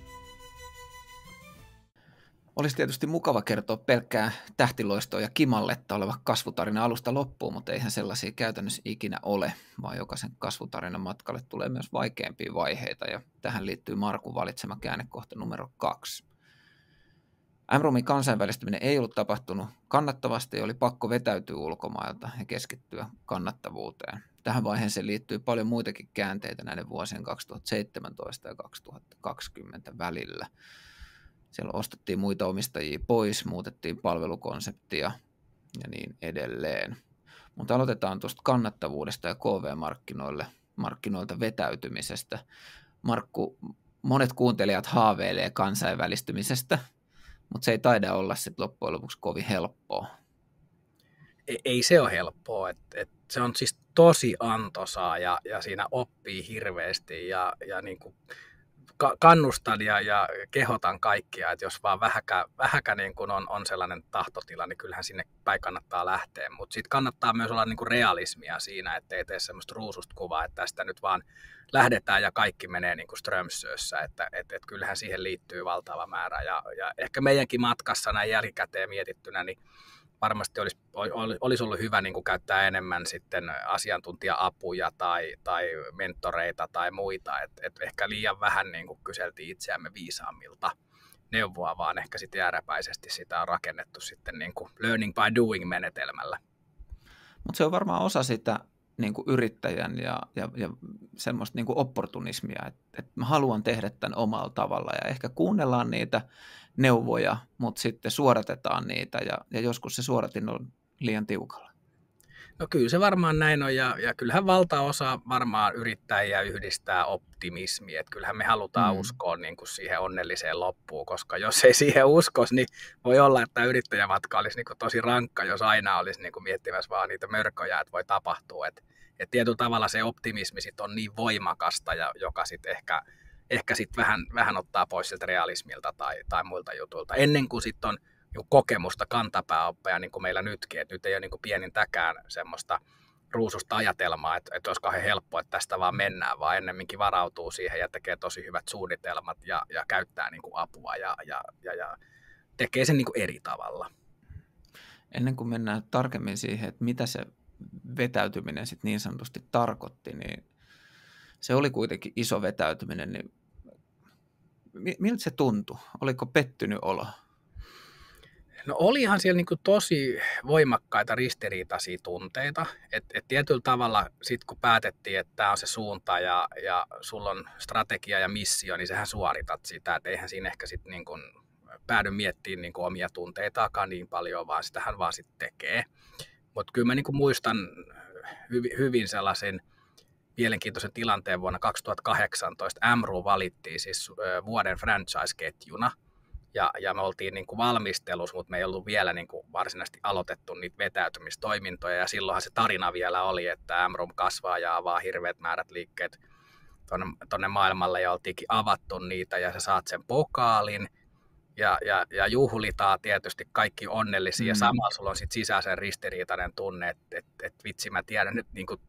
Olisi tietysti mukava kertoa pelkkää tähtiloistoa ja kimalletta oleva kasvutarina alusta loppuun, mutta eihän sellaisia käytännössä ikinä ole, vaan jokaisen kasvutarinan matkalle tulee myös vaikeampia vaiheita, ja tähän liittyy Markun valitsema käännekohta numero 2. Amromin kansainvälistyminen ei ollut tapahtunut kannattavasti ja oli pakko vetäytyä ulkomailta ja keskittyä kannattavuuteen. Tähän vaiheeseen liittyy paljon muitakin käänteitä näiden vuosien 2017 ja 2020 välillä. Siellä ostettiin muita omistajia pois, muutettiin palvelukonseptia ja niin edelleen. Mutta aloitetaan tuosta kannattavuudesta ja KV-markkinoilta vetäytymisestä. Markku, monet kuuntelijat haaveilee kansainvälistymisestä, mutta se ei taida olla sit loppujen lopuksi kovin helppoa. Ei se ole helppoa. Se on siis tosi antoisaa ja siinä oppii hirveästi ja niin kuin kannustan ja kehotan kaikkia, että jos vaan vähäkä niin kuin on sellainen tahtotila, niin kyllähän sinne päin kannattaa lähteä. Mutta sitten kannattaa myös olla niin kuin realismia siinä, ettei tee semmoista ruususta kuvaa, että tästä nyt vaan lähdetään ja kaikki menee niin kuin Strömsössä. Että kyllähän siihen liittyy valtava määrä. Ja ehkä meidänkin matkassa näin jälkikäteen mietittynä, niin varmasti olisi ollut hyvä niin kuin käyttää enemmän sitten asiantuntija-apuja tai mentoreita tai muita. Et ehkä liian vähän niin kuin kyseltiin itseämme viisaammilta neuvoa, vaan ehkä sitten jääräpäisesti sitä on rakennettu sitten niin kuin learning by doing -menetelmällä. Mutta se on varmaan osa sitä niin kuin yrittäjän ja semmoista niin kuin opportunismia, että mä haluan tehdä tämän omalla tavalla ja ehkä kuunnellaan niitä neuvoja, mutta sitten suoratetaan niitä ja joskus se suoratin on liian tiukalla. No kyllä se varmaan näin on ja kyllähän valtaosa varmaan yrittäjiä yhdistää optimismia, että kyllähän me halutaan uskoa niin kuin siihen onnelliseen loppuun, koska jos ei siihen uskoisi, niin voi olla, että yrittäjämatka olisi niin kuin tosi rankka, jos aina olisi niin kuin miettimässä vaan niitä mörköjä, että voi tapahtua, että tietyllä tavalla se optimismi sit on niin voimakasta, ja joka sitten ehkä sit vähän ottaa pois siltä realismilta tai muilta jutuilta, ennen kuin sitten on kokemusta kantapääoppia, niin kuin meillä nytkin, että nyt ei ole niin kuin pienintäkään semmoista ruususta ajatelmaa, että olisi kauhean helppoa, että tästä vaan mennään, vaan ennemminkin varautuu siihen ja tekee tosi hyvät suunnitelmat ja käyttää niin kuin apua ja tekee sen niin kuin eri tavalla. Ennen kuin mennään tarkemmin siihen, että mitä se vetäytyminen sitten niin sanotusti tarkoitti, niin se oli kuitenkin iso vetäytyminen, niin miltä se tuntui? Oliko pettynyt olo? No olihan siellä niinku tosi voimakkaita ristiriitaisia tunteita, että tietyllä tavalla sit kun päätettiin, että tämä on se suunta ja sulla on strategia ja missio, niin sähän suoritat sitä, että eihän siinä ehkä sitten niinku päädy miettimään niinku omia tunteitaakaan niin paljon, vaan sitähän vaan sitten tekee. Mutta kyllä mä niinku muistan hyvin sellaisen mielenkiintoisen tilanteen vuonna 2018. Amru valittiin siis vuoden franchise-ketjuna. Ja me oltiin niin kuin valmistelussa, mutta me ei ollut vielä niin kuin varsinaisesti aloitettu niitä vetäytymistoimintoja. Ja silloinhan se tarina vielä oli, että Amrum kasvaa ja avaa hirveät määrät tuonne maailmalle ja oltiinkin avattu niitä ja sä saat sen pokaalin ja juhlitaan tietysti kaikki onnellisia ja samalla sulla on sitten sisäisen ristiriitainen tunne, että vitsi mä tiedän nyt niin kuin,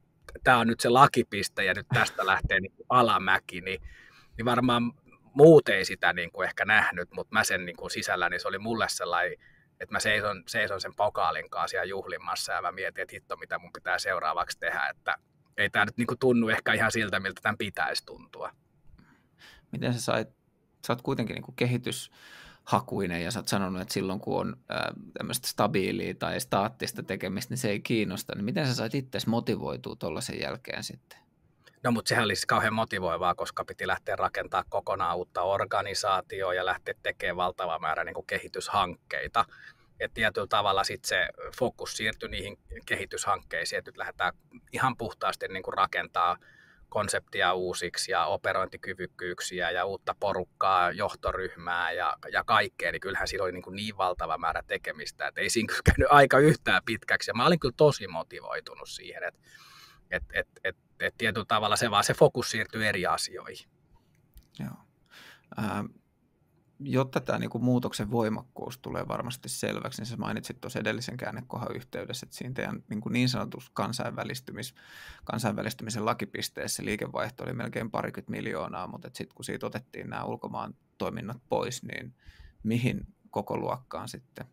tämä on nyt se lakipiste ja nyt tästä lähtee niin alamäki, niin varmaan muut ei sitä niin kuin ehkä nähnyt, mutta mä sen niin kuin sisällä, niin se oli mulle sellainen, että mä seison sen pokaalin kanssa siellä juhlimassa ja mä mietin, että hitto mitä mun pitää seuraavaksi tehdä, että ei tämä nyt niin kuin tunnu ehkä ihan siltä, miltä tämän pitäisi tuntua. Miten sä oot kuitenkin niin kuin kehityshakuinen ja sä oot sanonut, että silloin kun on tämmöistä stabiilia tai staattista tekemistä, niin se ei kiinnosta, niin miten sä sait itsesi motivoitua tuollaisen jälkeen sitten? No mutta sehän oli kauhean motivoivaa, koska piti lähteä rakentamaan kokonaan uutta organisaatioa ja lähteä tekemään valtava määrä niin kuin kehityshankkeita. Et tietyllä tavalla sitten se fokus siirtyi niihin kehityshankkeisiin, että nyt lähdetään ihan puhtaasti niin kuin rakentaa konseptia uusiksi ja operointikyvykkyyksiä ja uutta porukkaa, johtoryhmää ja kaikkea, niin kyllähän siinä oli niin valtava määrä tekemistä, että ei siinä käynyt aika yhtään pitkäksi. Ja mä olin kyllä tosi motivoitunut siihen, että tietyllä tavalla se fokus siirtyy eri asioihin. Joo. Jotta tämä niin kuin muutoksen voimakkuus tulee varmasti selväksi, niin sä mainitsit tuossa edellisen käännekohan yhteydessä, että siinä teidän niin sanotussa kansainvälistymisen lakipisteessä liikevaihto oli melkein 20 miljoonaa, mutta sitten kun siitä otettiin nämä ulkomaan toiminnot pois, niin mihin koko luokkaan sitten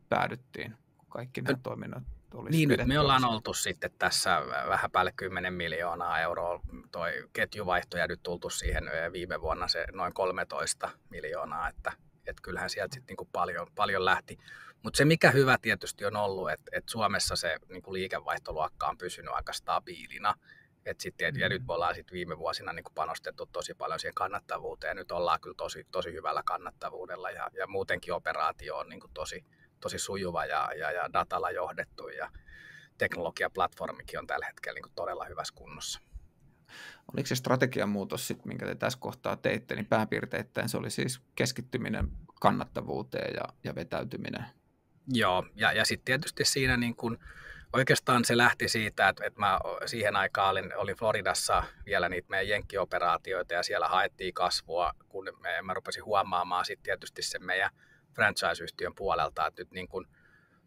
päädyttiin, kun kaikki nämä toiminnot olisi niin, nyt me ollaan oltu sitten tässä vähän päälle 10 miljoonaa euroa toi ketjuvaihto ja nyt tultu siihen viime vuonna se noin 13 miljoonaa, että kyllähän sieltä sitten niinku paljon lähti. Mutta se mikä hyvä tietysti on ollut, että Suomessa se niinku liikevaihtoluokka on pysynyt aika stabiilina. Ja nyt me ollaan sitten viime vuosina niinku panostettu tosi paljon siihen kannattavuuteen. Nyt ollaan kyllä tosi hyvällä kannattavuudella ja muutenkin operaatio on niinku tosi sujuva ja datalla johdettu ja teknologiaplatformikin on tällä hetkellä niin kuin todella hyvässä kunnossa. Oliko se strategian muutos, minkä te tässä kohtaa teitte, niin pääpiirteittäin se oli siis keskittyminen kannattavuuteen ja vetäytyminen? Joo, ja sitten tietysti siinä niin kuin, oikeastaan se lähti siitä, että mä siihen aikaan olin Floridassa vielä niitä meidän jenkkioperaatioita ja siellä haettiin kasvua, kun mä rupesin huomaamaan sitten tietysti sen meidän franchise-yhtiön puolelta, että nyt niin kuin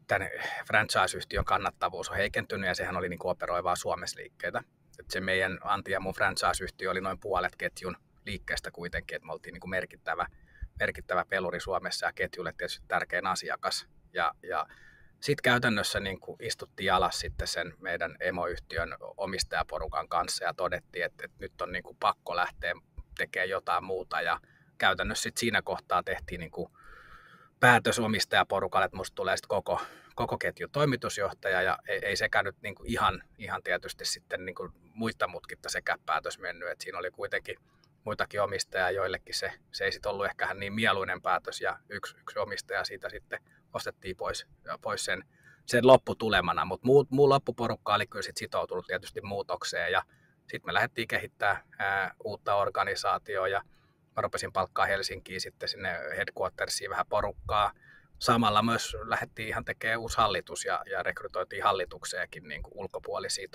tämän franchise-yhtiön kannattavuus on heikentynyt ja sehän oli niin kuin operoivaa Suomessa liikkeitä. Että se meidän Antti ja mun franchise-yhtiö oli noin puolet ketjun liikkeestä kuitenkin, että me oltiin niin kuin merkittävä peluri Suomessa ja ketjulle tietysti tärkein asiakas. Ja sitten käytännössä niin kuin istuttiin alas sitten sen meidän emoyhtiön omistajaporukan kanssa ja todettiin, että nyt on niin kuin pakko lähteä tekemään jotain muuta ja käytännössä sitten siinä kohtaa tehtiin niin kuin päätös omistajaporukalle, että musta tulee sitten koko ketjun toimitusjohtaja ja ei sekään nyt niin kuin ihan tietysti sitten niin kuin muita mutkitta sekä päätös mennyt, että siinä oli kuitenkin muitakin omistajia, joillekin se ei sitten ollut ehkä niin mieluinen päätös ja yksi omistaja siitä sitten ostettiin pois sen lopputulemana, mutta muu loppuporukka oli kyllä sitten sitoutunut tietysti muutokseen ja sitten me lähdettiin kehittämään uutta organisaatiota ja mä rupesin palkkaa Helsinkiin sitten sinne headquartersiin vähän porukkaa. Samalla myös lähdettiin ihan tekemään uusi hallitus ja rekrytoitiin hallitukseenkin niin kuin ulkopuolisia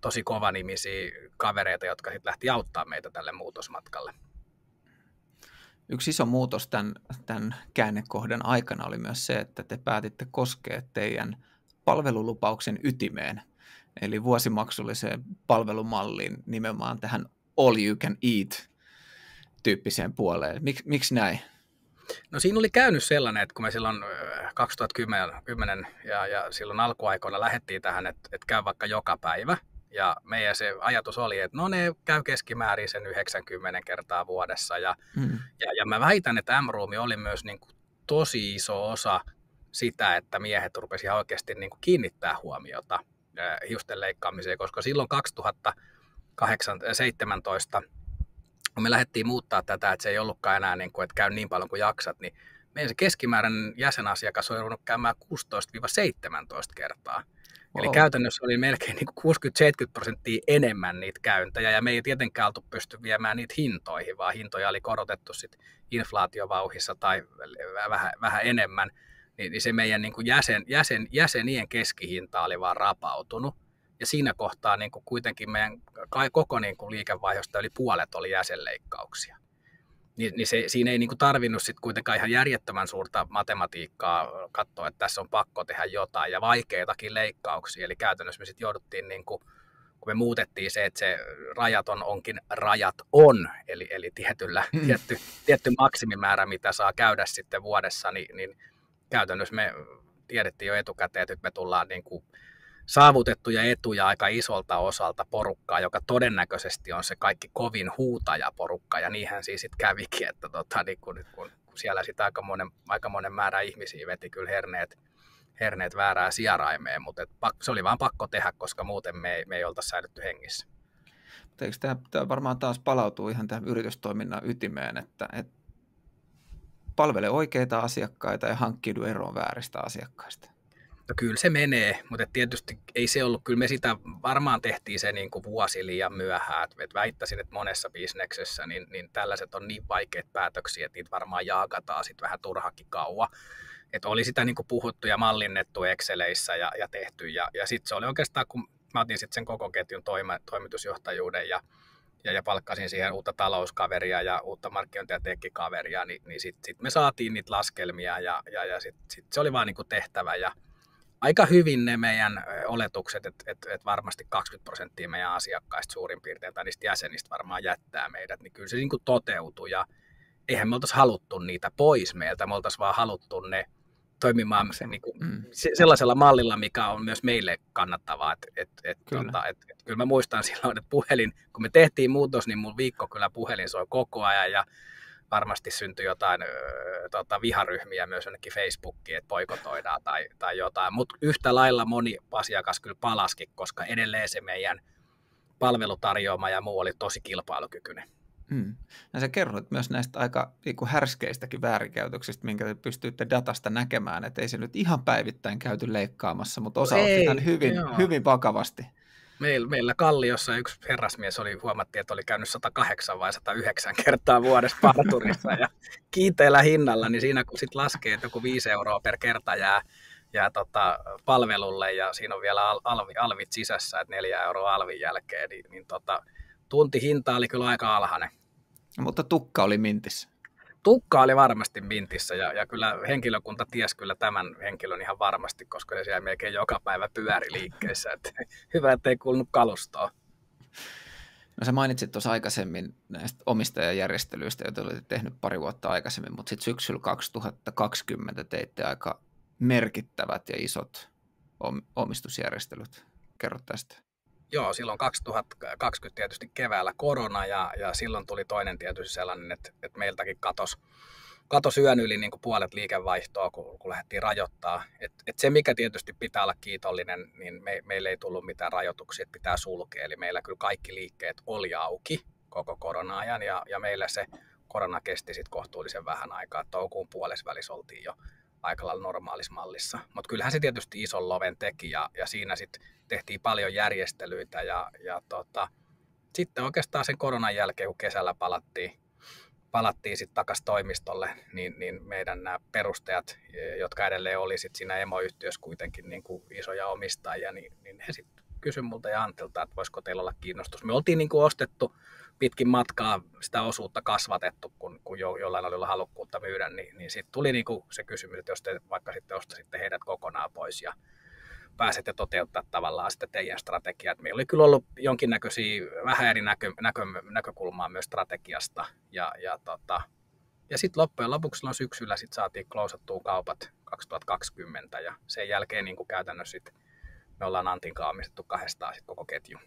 tosi kovanimisiä kavereita, jotka sitten lähti auttaa meitä tälle muutosmatkalle. Yksi iso muutos tämän käännekohdan aikana oli myös se, että te päätitte koskea teidän palvelulupauksen ytimeen, eli vuosimaksulliseen palvelumalliin nimenomaan tähän all you can eat tyyppiseen puoleen. Miksi näin? No siinä oli käynyt sellainen, että kun me silloin 2010 ja silloin alkuaikoina lähdettiin tähän, että käy vaikka joka päivä. Ja meidän se ajatus oli, että no ne käy keskimäärin sen 90 kertaa vuodessa. Ja mä väitän, että M-Room oli myös niin kuin tosi iso osa sitä, että miehet rupesivat oikeasti niin kuin kiinnittää huomiota hiusten leikkaamiseen, koska silloin 2017 kun me lähdettiin muuttaa tätä, että se ei ollutkaan enää niin kuin, että käy niin paljon kuin jaksat, niin meidän se keskimääräinen jäsenasiakas on ruvennut käymään 16-17 kertaa. Wow. Eli käytännössä oli melkein niin 60-70% enemmän niitä käyntejä, ja me ei tietenkään oltu pysty viemään niitä hintoihin, vaan hintoja oli korotettu sit inflaatiovauhissa tai vähän enemmän, niin se meidän niin kuin jäsenien keskihinta oli vaan rapautunut. ja siinä kohtaa niin kuin kuitenkin meidän koko niin kuin liikevaihdosta yli puolet oli jäsenleikkauksia. Niin siinä ei niin kuin tarvinnut sit kuitenkaan ihan järjettömän suurta matematiikkaa katsoa, että tässä on pakko tehdä jotain ja vaikeitakin leikkauksia. Eli käytännössä me sitten jouduttiin, niin kuin, kun me muutettiin se, että se onkin rajat on, eli tietty maksimimäärä, mitä saa käydä sitten vuodessa, niin käytännössä me tiedettiin jo etukäteen, että nyt me tullaan niin kuin saavutettuja etuja aika isolta osalta porukkaa, joka todennäköisesti on se kaikki kovin huutajaporukka, ja niinhän siis sitten kävikin, että niin kun siellä sitten aikamoinen määrä ihmisiä veti kyllä herneet väärää sijaraimeen, mutta se oli vaan pakko tehdä, koska muuten me ei oltaisi säilytty hengissä. Mutta eikö tämä varmaan taas palautuu ihan tähän yritystoiminnan ytimeen, että palvele oikeita asiakkaita ja hankkiudu eroon vääristä asiakkaista? No kyllä se menee, mutta tietysti ei se ollut, kyllä me sitä varmaan tehtiin se niin kuin vuosi liian myöhään, että väittäisin, että monessa bisneksessä niin tällaiset on niin vaikeat päätöksiä, että niitä varmaan jaakataan sitten vähän turhakin kauan. Että oli sitä niin kuin puhuttu ja mallinnettu Exceleissä ja tehty, ja sitten se oli oikeastaan, kun mä otin sitten sen koko ketjun toimitusjohtajuuden ja palkkasin siihen uutta talouskaveria ja uutta markkinointi- ja tekkikaveria, niin sitten me saatiin niitä laskelmia ja sit se oli vaan niin kuin tehtävä. Ja aika hyvin ne meidän oletukset, että varmasti 20% meidän asiakkaista suurin piirtein tai niistä jäsenistä varmaan jättää meidät, niin kyllä se niin kuin toteutui. Ja eihän me oltaisi haluttu niitä pois meiltä, me oltaisiin vaan haluttu ne toimimaan niin kuin sellaisella mallilla, mikä on myös meille kannattavaa. Kyllä mä muistan silloin, että kun me tehtiin muutos, niin mun viikko kyllä puhelin soi koko ajan ja varmasti syntyi jotain viharyhmiä myös jonnekin Facebookiin, että boikotoidaan tai jotain. Mutta yhtä lailla moni asiakas kyllä palaski, koska edelleen se meidän palvelutarjoama ja muu oli tosi kilpailukykyinen. Ja sä kerroit myös näistä aika härskeistäkin väärinkäytöksistä, minkä te pystyitte datasta näkemään, että ei se nyt ihan päivittäin käyty leikkaamassa, mutta osa otti tämän hyvin vakavasti. Meillä Kalliossa yksi herrasmies huomattiin, että oli käynyt 108 vai 109 kertaa vuodessa parturissa ja kiinteällä hinnalla, niin siinä kun sitten laskee, että joku 5 € per kerta jää palvelulle ja siinä on vielä alvit sisässä, että 4 € alvin jälkeen, niin tuntihinta oli kyllä aika alhainen. Mutta tukka oli mintissä. Tukka oli varmasti mintissä ja kyllä henkilökunta tiesi kyllä tämän henkilön ihan varmasti, koska se siellä melkein joka päivä pyöri liikkeessä. Että hyvä, ettei kuulunut kalustoa. No sä mainitsit tuossa aikaisemmin näistä omistajajärjestelyistä, joita olette tehnyt pari vuotta aikaisemmin, mutta sitten syksyllä 2020 teitte aika merkittävät ja isot omistusjärjestelyt. Kerro tästä. Joo, silloin 2020 tietysti keväällä korona ja silloin tuli toinen tietysti sellainen, että meiltäkin katosi yön yli niin kuin puolet liikevaihtoa, kun lähdettiin rajoittaa. Et se, mikä tietysti pitää olla kiitollinen, niin meillä ei tullut mitään rajoituksia, että pitää sulkea. Eli meillä kyllä kaikki liikkeet oli auki koko korona-ajan ja meillä se korona kesti sitten kohtuullisen vähän aikaa. Toukokuun puolesvälissä oltiin jo aika lailla normaalissa mallissa. Mutta kyllähän se tietysti ison loven teki ja siinä sitten tehtiin paljon järjestelyitä ja sitten oikeastaan sen koronan jälkeen, kun kesällä palattiin sitten takaisin toimistolle, niin meidän nämä perustajat, jotka edelleen oli sit siinä emoyhtiössä kuitenkin niin kuin isoja omistajia, niin he sitten kysyivät multa ja Antilta, että voisiko teillä olla kiinnostus. Me oltiin niin kuin ostettu pitkin matkaa sitä osuutta kasvatettu, kun jollain oli halukkuutta myydä, niin sitten tuli niin kuin se kysymys, että jos te vaikka sitten ostaisitte heidät kokonaan pois ja pääsette toteuttaa tavallaan sitten teidän strategiaa. Meillä oli kyllä ollut jonkinnäköisiä vähän eri näkökulmaa myös strategiasta. Ja sitten loppujen lopuksi silloin syksyllä sit saatiin klousattua kaupat 2020 ja sen jälkeen niin kuin käytännössä sit me ollaan Antin kanssa omistettu 2 sit koko ketju.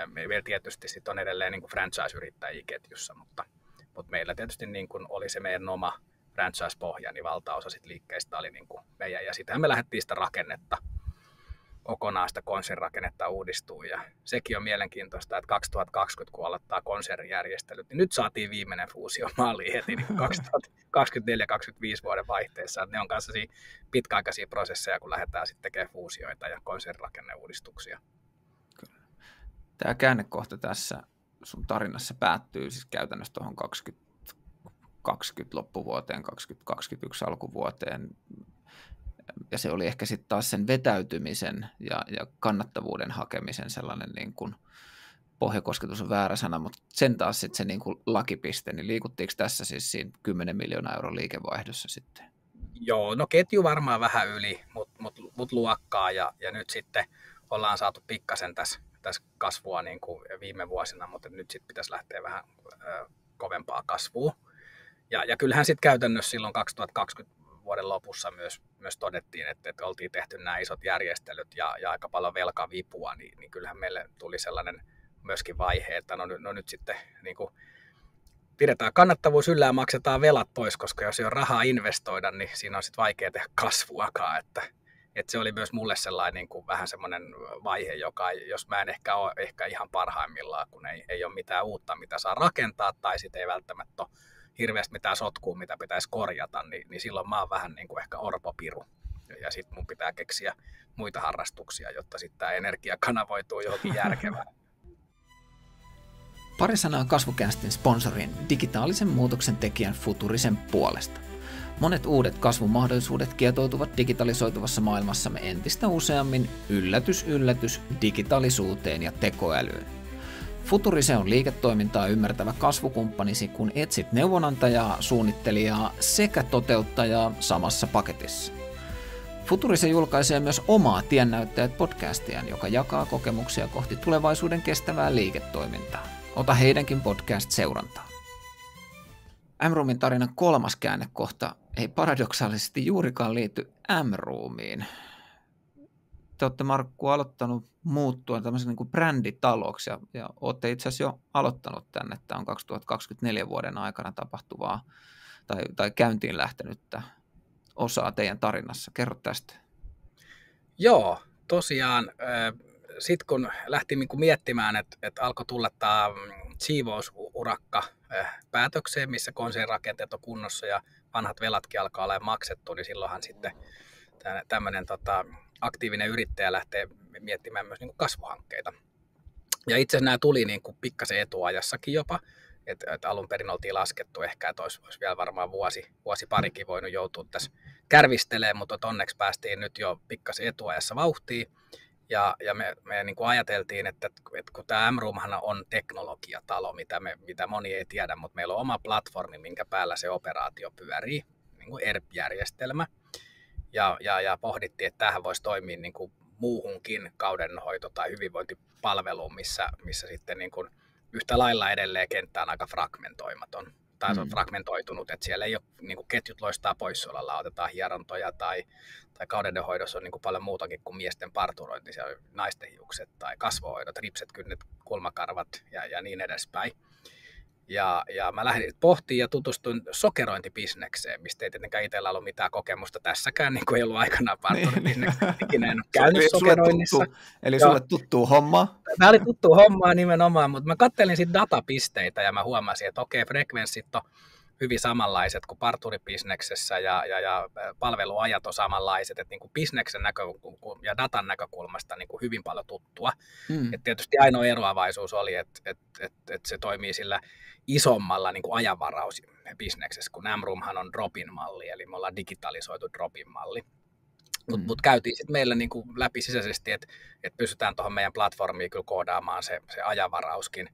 Meillä tietysti sit on edelleen niin kuin franchise-yrittäjiä ketjussa, mutta meillä tietysti niin kuin oli se meidän oma franchise-pohja, niin valtaosa sit liikkeistä oli niin kuin meidän. Ja sittenhän me lähdettiin sitä rakennetta kokonaan sitä konsernirakennetta uudistuu ja sekin on mielenkiintoista, että 2020 kun aloittaa konserninjärjestelyt, niin nyt saatiin viimeinen fuusio maaliin heti niin 2024-2025 vuoden vaihteessa, että ne on kanssa pitkäaikaisia prosesseja, kun lähdetään sitten tekemään fuusioita ja konsernirakenneuudistuksia. Tämä käännekohta tässä sun tarinassa päättyy siis käytännössä tuohon 2020 loppuvuoteen, 2021 alkuvuoteen. ja se oli ehkä sitten taas sen vetäytymisen ja kannattavuuden hakemisen sellainen niin kuin pohjakosketus on väärä sana, mutta sen taas sitten se niin kuin lakipiste, niin liikuttiinko tässä siis siinä 10 miljoonaa euron liikevaihdossa sitten? Joo, no ketju varmaan vähän yli, mutta luokkaa ja nyt sitten ollaan saatu pikkasen tässä kasvua niin kuin viime vuosina, mutta nyt sitten pitäisi lähteä vähän kovempaa kasvua. Ja kyllähän sitten käytännössä silloin 2020 vuoden lopussa myös todettiin, että oltiin tehty nämä isot järjestelyt ja aika paljon velkavipua, niin kyllähän meille tuli sellainen myöskin vaihe, että no nyt sitten niin kuin pidetään kannattavuus yllä ja maksetaan velat pois, koska jos ei ole rahaa investoida, niin siinä on sitten vaikea tehdä kasvuakaan, että se oli myös mulle sellainen niin kuin vähän semmoinen vaihe, jos mä en ehkä ole ihan parhaimmillaan, kun ei ole mitään uutta, mitä saa rakentaa, tai sitten ei välttämättä ole hirveästi mitään sotkua, mitä pitäisi korjata, niin silloin mä oon vähän niin kuin ehkä orpopiru. Ja sitten mun pitää keksiä muita harrastuksia, jotta sitten tämä energia kanavoituu johonkin järkevään. Pari sanaa Kasvucastin sponsorin digitaalisen muutoksen tekijän Futurisen puolesta. Monet uudet kasvumahdollisuudet kietoutuvat digitalisoituvassa maailmassamme entistä useammin yllätys digitaalisuuteen ja tekoälyyn. Futurise on liiketoimintaa ymmärtävä kasvukumppanisi, kun etsit neuvonantajaa, suunnittelijaa sekä toteuttajaa samassa paketissa. Futurise julkaisee myös omaa Tiennäyttäjät podcastiaan, joka jakaa kokemuksia kohti tulevaisuuden kestävää liiketoimintaa. Ota heidänkin podcast-seurantaa. M-Roomin tarinan kolmas käännekohta ei paradoksaalisesti juurikaan liity M-Roomiin. Te olette, Markku, aloittanut muuttua tämmöisen niin kuin bränditaloksi ja olette itse asiassa jo aloittanut tänne. Tämä on 2024 vuoden aikana tapahtuvaa tai käyntiin lähtenyttä osaa teidän tarinassa. Kerro tästä. Joo, tosiaan sitten kun lähti miettimään, että alkoi tulla tämä siivousurakka päätökseen, missä konsernirakenteet on kunnossa ja vanhat velatkin alkaa olla maksettu, niin silloinhan sitten tämmöinen aktiivinen yrittäjä lähtee miettimään myös niin kuin kasvuhankkeita. Ja itse asiassa nämä tuli niin kuin pikkasen etuajassakin jopa, että alun perin oltiin laskettu ehkä, että olisi vielä varmaan vuosi parikin voinut joutua tässä kärvistelemään, mutta onneksi päästiin nyt jo pikkasen etuajassa vauhtiin. Ja me niin kuin ajateltiin, että kun tämä M-Roomhan on teknologiatalo, mitä moni ei tiedä, mutta meillä on oma platformi, minkä päällä se operaatio pyörii, niin kuin ERP-järjestelmä. Ja pohdittiin, että tämähän voisi toimia niin kuin muuhunkin kaudenhoito- tai hyvinvointipalveluun, missä sitten niin kuin yhtä lailla edelleen kenttä on aika fragmentoimaton. Tai se on fragmentoitunut, että siellä ei ole niin kuin ketjut loistaa poissaololla, otetaan hierontoja tai kaudenhoidossa on niin kuin paljon muutakin kuin miesten parturointi, siellä on naisten hiukset tai kasvohoidot, ripset, kynnet, kulmakarvat ja niin edespäin. Ja mä lähdin pohtimaan ja tutustuin sokerointibisnekseen, mistä ei tietenkään itsellä ollut mitään kokemusta tässäkään, niin kuin ei ollut aikanaan parturibisneksessä, ikinä en ole käynyt sokeroinnissa. Eli sulle tuttuu homma? Tämä oli tuttua hommaa nimenomaan, mutta mä kattelin sitten datapisteitä ja mä huomasin, että okei, frekvenssit on hyvin samanlaiset kuin parturibisneksessä ja palveluajat on samanlaiset, että niin kuin bisneksen ja datan näkökulmasta niin kuin hyvin paljon tuttua. Et tietysti ainoa eroavaisuus oli, että se toimii sillä isommalla niin kuin ajanvarausbisneksessä, kun M-Roomhan on drop-in malli, eli me ollaan digitalisoitu drop-in malli. Mutta käytiin sitten meillä niin kuin läpi sisäisesti, että pystytään tuohon meidän platformiin kyllä koodaamaan se ajanvarauskin.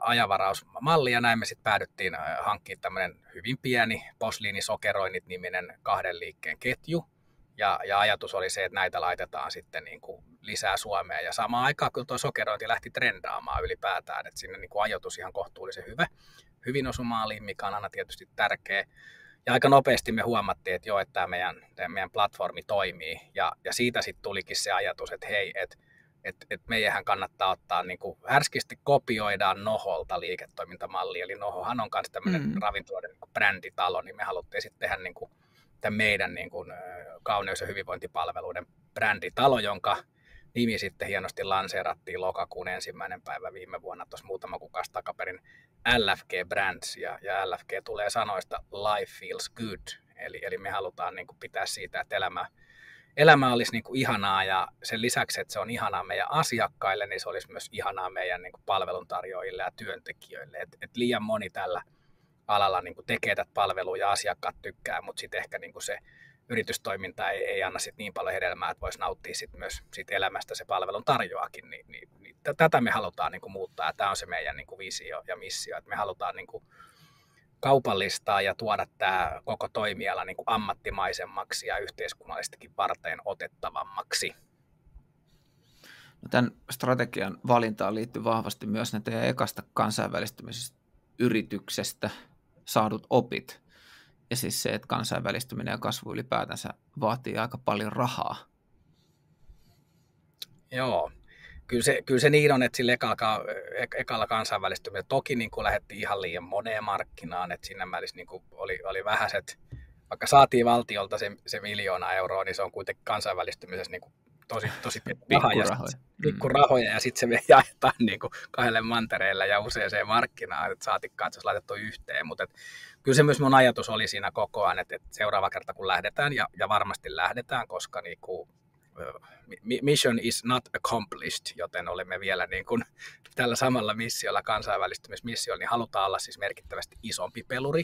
Ajanvarausmalli, ja näin me sitten päädyttiin hankkimaan tämmöinen hyvin pieni posliinisokeroinnit-niminen 2 liikkeen ketju. Ja ajatus oli se, että näitä laitetaan sitten niin kuin lisää Suomeen. Ja samaan aikaan kyllä tuo sokerointi lähti trendaamaan ylipäätään, että sinne niin kuin ajoitus ihan kohtuullisen hyvin osui maaliin, mikä on aina tietysti tärkeä. Ja aika nopeasti me huomattiin, että joo, että tämä meidän platformi toimii. Ja siitä sitten tulikin se ajatus, että hei, että meidänhän kannattaa ottaa, niin kuin härskisti kopioidaan Noholta liiketoimintamalli, eli Nohohan on myös tämmöinen ravintoloiden niin kuin bränditalo, niin me haluttiin sitten tehdä niin kuin tämän meidän niin kuin kauneus- ja hyvinvointipalveluiden bränditalo, jonka nimi sitten hienosti lanseerattiin lokakuun 1. päivä viime vuonna, tuossa muutama kuukausi takaperin LFG Brands, ja LFG tulee sanoista Life Feels Good, eli me halutaan niin kuin pitää siitä, että elämä olisi niin kuin ihanaa, ja sen lisäksi, että se on ihanaa meidän asiakkaille, niin se olisi myös ihanaa meidän niin kuin palveluntarjoajille ja työntekijöille. Et liian moni tällä alalla niin kuin tekee tätä palvelua ja asiakkaat tykkää, mutta sitten ehkä niin kuin se yritystoiminta ei anna sit niin paljon hedelmää, että voisi nauttia sit myös siitä elämästä se palvelun tarjoakin, niin tätä me halutaan niin kuin muuttaa, ja tämä on se meidän niin kuin visio ja missio, että me halutaan niin kuin kaupallistaa ja tuoda tämä koko toimiala niin kuin ammattimaisemmaksi ja yhteiskunnallisestikin varten otettavammaksi. No, tämän strategian valintaan liittyy vahvasti myös ne teidän ekasta kansainvälistymisestä yrityksestä saadut opit. Ja siis se, että kansainvälistyminen ja kasvu ylipäätänsä vaatii aika paljon rahaa. Joo, kyllä se niin on, että sillä ekalla kansainvälistymisellä toki niin kuin lähdettiin ihan liian moneen markkinaan, että siinä välissä niin kuin oli vähäiset, vaikka saatiin valtiolta se 1 miljoona euroa, niin se on kuitenkin kansainvälistymisessä niin kuin tosi pikkurahoja, ja sitten se me jaetaan niin kuin 2 mantereilla ja useaseen markkinaan, että saatikkaan, että se olisi laitettu yhteen, mutta kyllä se myös mun ajatus oli siinä koko ajan, että seuraava kerta kun lähdetään, ja varmasti lähdetään, koska niin kuin mission is not accomplished, joten olemme vielä niin kuin tällä samalla missiolla, kansainvälistymismissiolla, niin halutaan olla siis merkittävästi isompi peluri.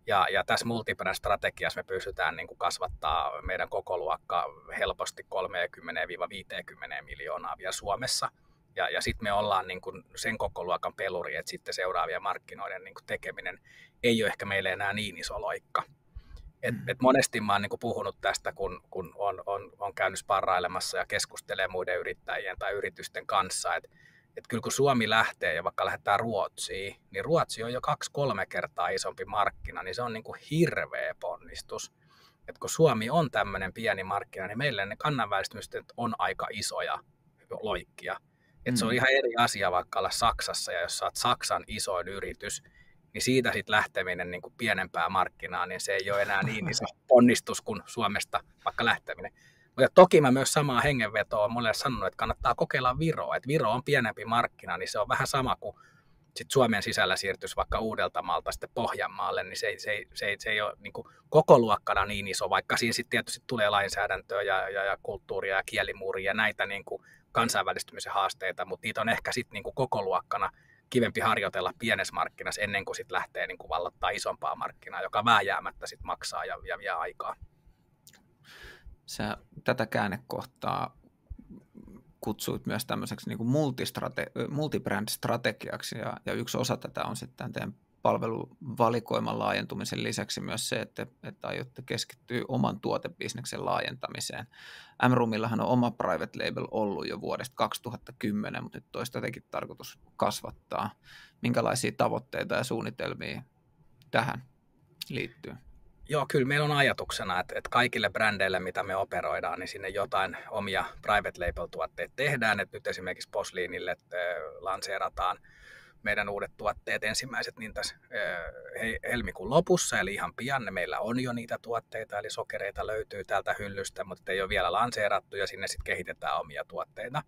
Ja tässä multibrand-strategiassa me pystytään niin kuin kasvattaa meidän kokoluokkaa helposti 30-50 miljoonaa vielä Suomessa. Ja sitten me ollaan niin kuin sen kokoluokan peluri, että sitten seuraavien markkinoiden niin kuin tekeminen ei ole ehkä meille enää niin iso loikka. Et monesti mä oon niin kuin puhunut tästä, kun on käynyt sparrailemassa ja keskustelee muiden yrittäjien tai yritysten kanssa, että kyllä kun Suomi lähtee ja vaikka lähdetään Ruotsiin, niin Ruotsi on jo 2-3 kertaa isompi markkina, niin se on niin kuin hirveä ponnistus. Et kun Suomi on tämmöinen pieni markkina, niin meille ne kansainvälistymiset on aika isoja loikkia. Et se on ihan eri asia vaikka olla Saksassa, ja jos sä oot Saksan isoin yritys, niin siitä sitten lähteminen niin kuin pienempää markkinaa, niin se ei ole enää niin iso ponnistus kuin Suomesta vaikka lähteminen. Mutta toki mä myös samaa hengenvetoa olen monelle sanonut, että kannattaa kokeilla Viroa. Että Viro on pienempi markkina, niin se on vähän sama kuin sit Suomen sisällä siirtyisi vaikka Uudeltamaalta sitten Pohjanmaalle, niin se ei ole niin kuin koko luokkana niin iso, vaikka siinä sitten tietysti tulee lainsäädäntöä ja kulttuuria ja kielimuuria ja näitä niin kuin kansainvälistymisen haasteita, mutta niitä on ehkä sitten niin kuin koko luokkana kivempi harjoitella pienessä markkinassa ennen kuin sitten lähtee niin kuin vallottaa isompaa markkinaa, joka vääjäämättä sitten maksaa ja vie aikaa. Sä tätä käännekohtaa kutsuit myös tämmöiseksi niin kuin multibrand-strategiaksi, ja yksi osa tätä on sitten teidän palveluvalikoiman laajentumisen lisäksi myös se, että aiotte keskittyä oman tuotebisneksen laajentamiseen. M-Roomillahan on oma private label ollut jo vuodesta 2010, mutta nyt olisi jotenkin tarkoitus kasvattaa. Minkälaisia tavoitteita ja suunnitelmia tähän liittyy? Joo, kyllä meillä on ajatuksena, että kaikille brändeille, mitä me operoidaan, niin sinne jotain omia private label-tuotteita tehdään. Että nyt esimerkiksi Posliinille lanseerataan meidän uudet tuotteet ensimmäiset niin tässä helmikuun lopussa, eli ihan pian. Meillä on jo niitä tuotteita, eli sokereita löytyy täältä hyllystä, mutta ei ole vielä lanseerattu, ja sinne sitten kehitetään omia tuotteita.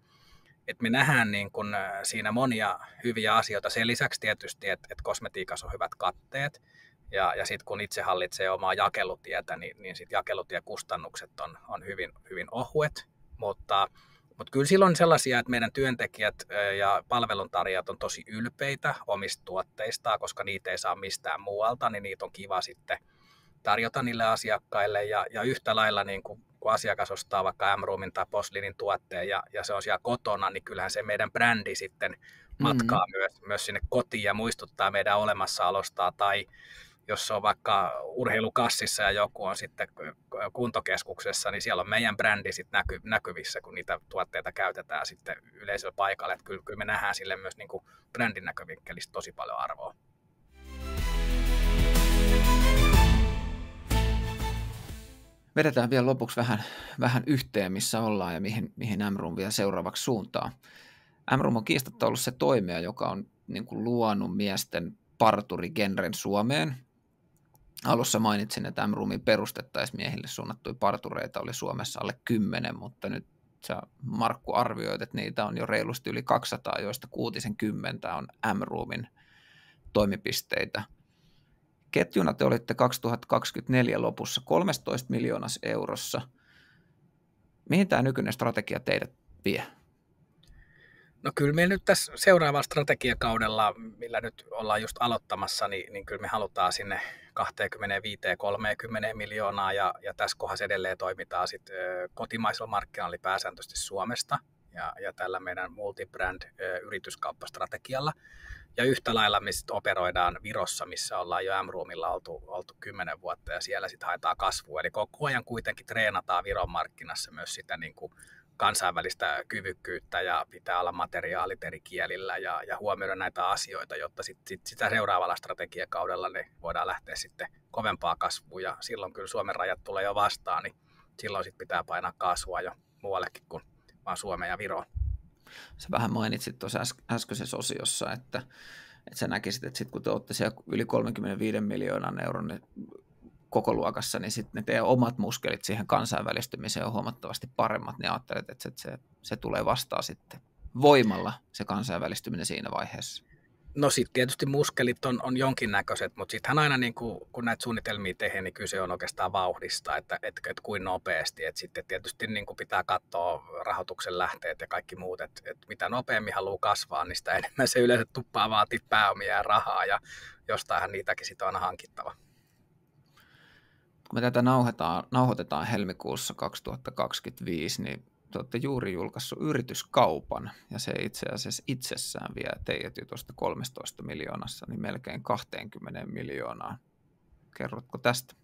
Et me nähdään niin kun siinä monia hyviä asioita. Sen lisäksi tietysti, että kosmetiikassa on hyvät katteet. Ja sitten kun itse hallitsee omaa jakelutietä, niin sitten jakelutiekustannukset on hyvin, hyvin ohuet. Mutta kyllä silloin on sellaisia, että meidän työntekijät ja palveluntarjoajat on tosi ylpeitä omista tuotteistaan, koska niitä ei saa mistään muualta, niin niitä on kiva sitten tarjota niille asiakkaille. Ja yhtä lailla niin kun asiakas ostaa vaikka M-Roomin tai Posliinin tuotteen ja se on siellä kotona, niin kyllähän se meidän brändi sitten matkaa myös sinne kotiin ja muistuttaa meidän olemassaolosta, tai jos on vaikka urheilukassissa ja joku on sitten kuntokeskuksessa, niin siellä on meidän brändi sitten näkyvissä, kun niitä tuotteita käytetään sitten yleisöllä paikalla. Että kyllä me nähdään sille myös niin kuin brändin näkövinkkelistä tosi paljon arvoa. Vedetään vielä lopuksi vähän yhteen, missä ollaan ja mihin M-Room vielä seuraavaksi suuntaan. M-Room on kiistatta ollut se toimija, joka on niin kuin luonut miesten parturigenren Suomeen. Alussa mainitsin, että M-Roomin perustettaisiin miehille suunnattuja partureita oli Suomessa alle 10, mutta nyt sä, Markku, arvioit, että niitä on jo reilusti yli 200, joista 60 on M-Roomin toimipisteitä. Ketjuna te olitte 2024 lopussa 13 miljoonassa eurossa. Mihin tämä nykyinen strategia teidät vie? No kyllä me nyt tässä seuraavalla strategiakaudella, millä nyt ollaan just aloittamassa, niin kyllä me halutaan sinne 25-30 miljoonaa ja tässä kohdassa edelleen toimitaan sitten kotimaisella markkinoilla, eli pääsääntöisesti Suomesta ja tällä meidän multibrand-yrityskauppastrategialla. Ja yhtä lailla me sitten operoidaan Virossa, missä ollaan jo M-Roomilla oltu 10 vuotta ja siellä sitten haetaan kasvua. Eli koko ajan kuitenkin treenataan Viron markkinassa myös sitä niin kuin kansainvälistä kyvykkyyttä ja pitää olla materiaalit eri kielillä ja huomioida näitä asioita, jotta sitä seuraavalla strategiakaudella niin voidaan lähteä sitten kovempaa kasvua ja silloin kyllä Suomen rajat tulee jo vastaan, niin silloin sitten pitää painaa kasvua jo muuallekin kuin vaan Suomeen ja Viroon. Sä vähän mainitsit tuossa äskeisessä osiossa, että sä näkisit, että sit kun te olette siellä yli 35 miljoonan euron kokoluokassa, niin sitten ne teidän omat muskelit siihen kansainvälistymiseen on huomattavasti paremmat, niin ajattelet, että se tulee vastaan sitten voimalla se kansainvälistyminen siinä vaiheessa. No sitten tietysti muskelit on jonkinnäköiset, mutta sittenhän aina niin kun näitä suunnitelmia tehdään, niin kyse on oikeastaan vauhdista, että kuin nopeasti. Että sitten tietysti niin pitää katsoa rahoituksen lähteet ja kaikki muut, että mitä nopeammin haluaa kasvaa, niin sitä enemmän se yleensä tuppaa vaatii pääomia ja rahaa ja jostainhan niitäkin sitten on aina hankittava. Kun me tätä nauhoitetaan helmikuussa 2025, niin te olette juuri julkaissut yrityskaupan, ja se itse asiassa itsessään vie teidät jo tuosta 13 miljoonassa, niin melkein 20 miljoonaa. Kerrotko tästä?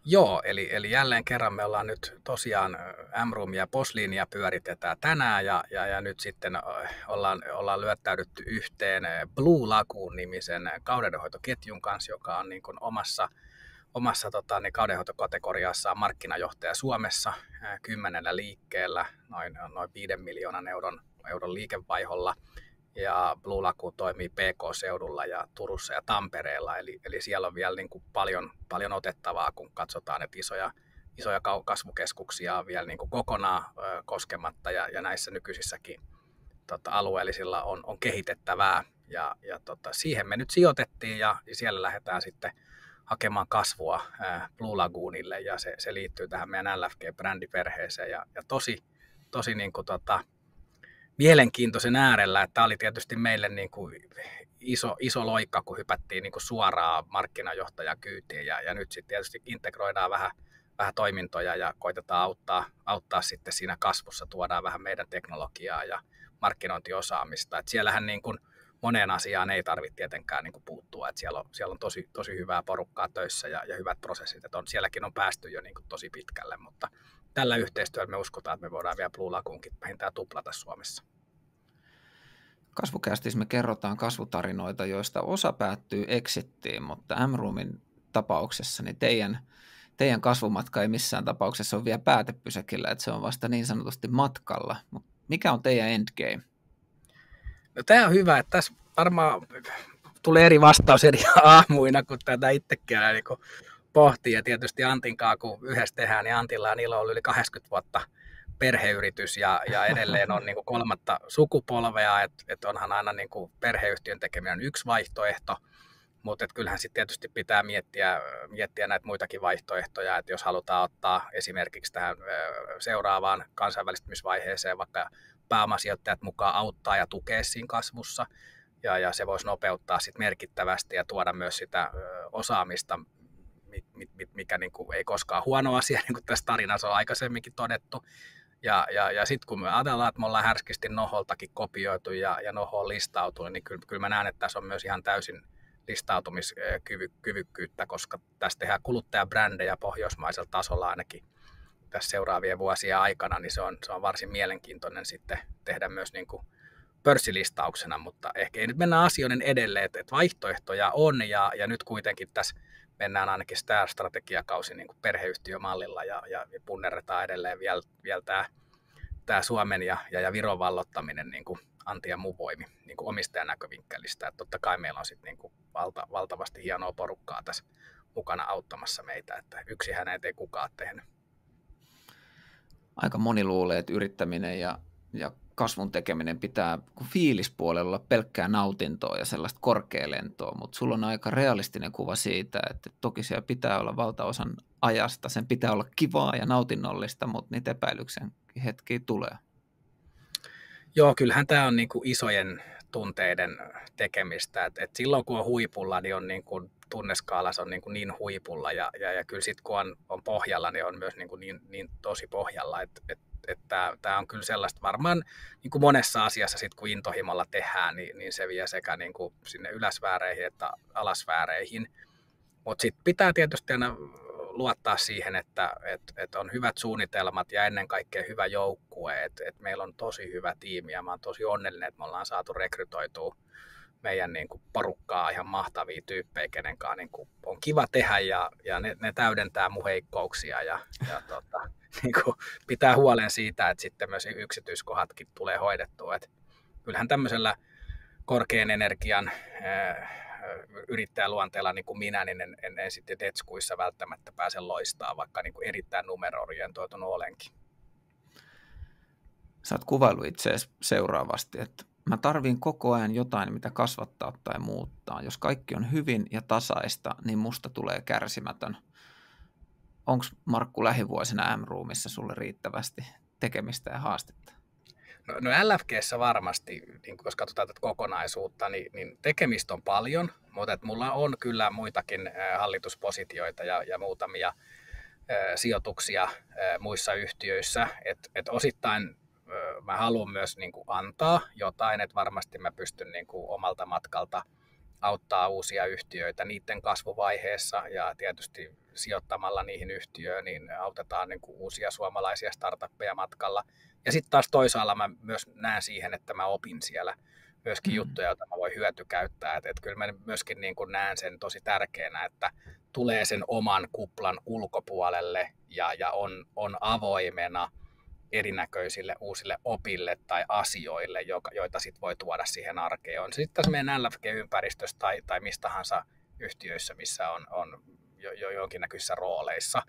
Joo, eli jälleen kerran me ollaan nyt tosiaan M-Roomia ja Posliinia pyöritetään tänään, ja nyt sitten ollaan lyöttäydytty yhteen Blue Lagoon-nimisen kaudenhoitoketjun kanssa, joka on niin kuin omassa kaudenhoitokategoriassaan markkinajohtaja Suomessa 10 liikkeellä, noin 5 miljoonan euron liikevaiholla. Ja Blue Lagoon toimii PK-seudulla ja Turussa ja Tampereella, eli siellä on vielä niin kuin paljon otettavaa, kun katsotaan, että isoja kasvukeskuksia on vielä niin kuin kokonaan koskematta, ja näissä nykyisissäkin alueellisilla on kehitettävää. Ja siihen me nyt sijoitettiin, ja siellä lähdetään sitten hakemaan kasvua Blue Lagoonille, ja se liittyy tähän meidän LFG-brändiperheeseen, ja tosi niin kuin mielenkiintoisen äärellä, että tämä oli tietysti meille niin kuin iso loikka, kun hypättiin niin kuin suoraan markkinajohtajan kyytiin, ja nyt sitten tietysti integroidaan vähän toimintoja ja koitetaan auttaa sitten siinä kasvussa, tuodaan vähän meidän teknologiaa ja markkinointiosaamista. Et siellähän niin kuin moneen asiaan ei tarvitse tietenkään niin kuin puuttua, että siellä on tosi hyvää porukkaa töissä ja hyvät prosessit, että sielläkin on päästy jo niin kuin tosi pitkälle, mutta tällä yhteistyöllä me uskotaan, että me voidaan vielä Blue Lagoonkin vähintään tuplata Suomessa. Kasvukästissä me kerrotaan kasvutarinoita, joista osa päättyy exittiin, mutta M-Roomin tapauksessa niin teidän kasvumatka ei missään tapauksessa ole vielä päätepysäkillä, että se on vasta niin sanotusti matkalla. Mutta mikä on teidän endgame? No, tämä on hyvä, että tässä varmaan tulee eri vastaus eri aamuina, kun tätä itsekin niin pohtii. Ja tietysti Antinkaan, kun yhdessä tehdään, niin Antilla on ilo ollut yli 80 vuotta perheyritys ja edelleen on niin kuin 3. sukupolvea, että onhan aina niin kuin perheyhtiön tekeminen yksi vaihtoehto, mutta kyllähän sitten tietysti pitää miettiä näitä muitakin vaihtoehtoja, että jos halutaan ottaa esimerkiksi tähän seuraavaan kansainvälistymisvaiheeseen vaikka pääomasijoittajat mukaan auttaa ja tukea siinä kasvussa, ja se voisi nopeuttaa sit merkittävästi ja tuoda myös sitä osaamista, mikä niin kuin ei koskaan huono asia, niin kuin tässä tarinassa on aikaisemminkin todettu. Ja sitten kun me ajatellaan, että me ollaan härskisti Noholtakin kopioitu ja Noho on listautunut, niin kyllä mä näen, että tässä on myös ihan täysin listautumiskyvykkyyttä, koska tässä tehdään kuluttajabrändejä pohjoismaisella tasolla ainakin tässä seuraavien vuosien aikana, niin se on varsin mielenkiintoinen sitten tehdä myös niin kuin pörssilistauksena, mutta ehkä ei nyt mennä asioiden edelleen, että vaihtoehtoja on, ja nyt kuitenkin tässä mennään ainakin sitä strategiakausi niin kuin perheyhtiömallilla, ja punnerretaan edelleen vielä tämä Suomen ja Viron vallottaminen niin kuin Antti ja muu voimi niin kuin omistajan näkövinkkelistä. Että totta kai meillä on sitten niin kuin valtavasti hienoa porukkaa tässä mukana auttamassa meitä, että yksinhän näitä ei kukaan tehnyt. Aika moni luulee, että yrittäminen ja kasvun tekeminen pitää fiilispuolella olla pelkkää nautintoa ja sellaista korkealentoa, mutta sulla on aika realistinen kuva siitä, että toki siellä pitää olla valtaosan ajasta, sen pitää olla kivaa ja nautinnollista, mutta niitä epäilyksen hetkiä tulee. Joo, kyllähän tämä on niin kuin isojen tunteiden tekemistä, että silloin kun on huipulla, niin on niin kuin tunneskaalassa on niin huipulla ja kyllä sitten kun on pohjalla, niin on myös niin tosi pohjalla, että tämä on kyllä sellaista varmaan niin kuin monessa asiassa sit kun intohimolla tehdään, niin se vie sekä niin kuin sinne ylösfääreihin että alasfääreihin. Mutta sitten pitää tietysti aina luottaa siihen, että on hyvät suunnitelmat ja ennen kaikkea hyvä joukkue, että meillä on tosi hyvä tiimi ja mä oon tosi onnellinen, että me ollaan saatu rekrytoitua meidän niin kuin porukkaa ihan mahtavia tyyppejä, kenen kanssa niin kuin on kiva tehdä ja ne täydentää mun heikkouksia ja niin kuin pitää huolen siitä, että sitten myös yksityiskohdatkin tulee hoidettua. Et kyllähän tämmöisellä korkean energian yrittäjäluonteella niin kuin minä, niin en sitten detskuissa välttämättä pääse loistaa, vaikka niin kuin erittäin numero-orientoitunut olenkin. Sä oot kuvaillut itseäsi seuraavasti, että mä tarvin koko ajan jotain, mitä kasvattaa tai muuttaa. Jos kaikki on hyvin ja tasaista, niin musta tulee kärsimätön. Onko Markku lähivuosina M-Roomissa sulle riittävästi tekemistä ja haastetta? No LFG:ssä varmasti, niin jos katsotaan tätä kokonaisuutta, niin tekemistä on paljon, mutta että mulla on kyllä muitakin hallituspositioita ja muutamia sijoituksia muissa yhtiöissä, että osittain mä haluan myös niin kuin antaa jotain, että varmasti mä pystyn niin kuin omalta matkalta auttaa uusia yhtiöitä niiden kasvuvaiheessa ja tietysti sijoittamalla niihin yhtiöön, niin autetaan niin kuin uusia suomalaisia startuppeja matkalla. Ja sitten taas toisaalla mä myös näen siihen, että mä opin siellä myöskin juttuja, joita mä voin hyötykäyttää. Että kyllä mä myöskin niin kuin näen sen tosi tärkeänä, että tulee sen oman kuplan ulkopuolelle ja on avoimena erinäköisille uusille opille tai asioille, joita sitten voi tuoda siihen arkeen. On sitten tässä meidän LFG-ympäristössä tai mistä tahansa yhtiöissä, missä on jo jonkinnäköisissä rooleissa.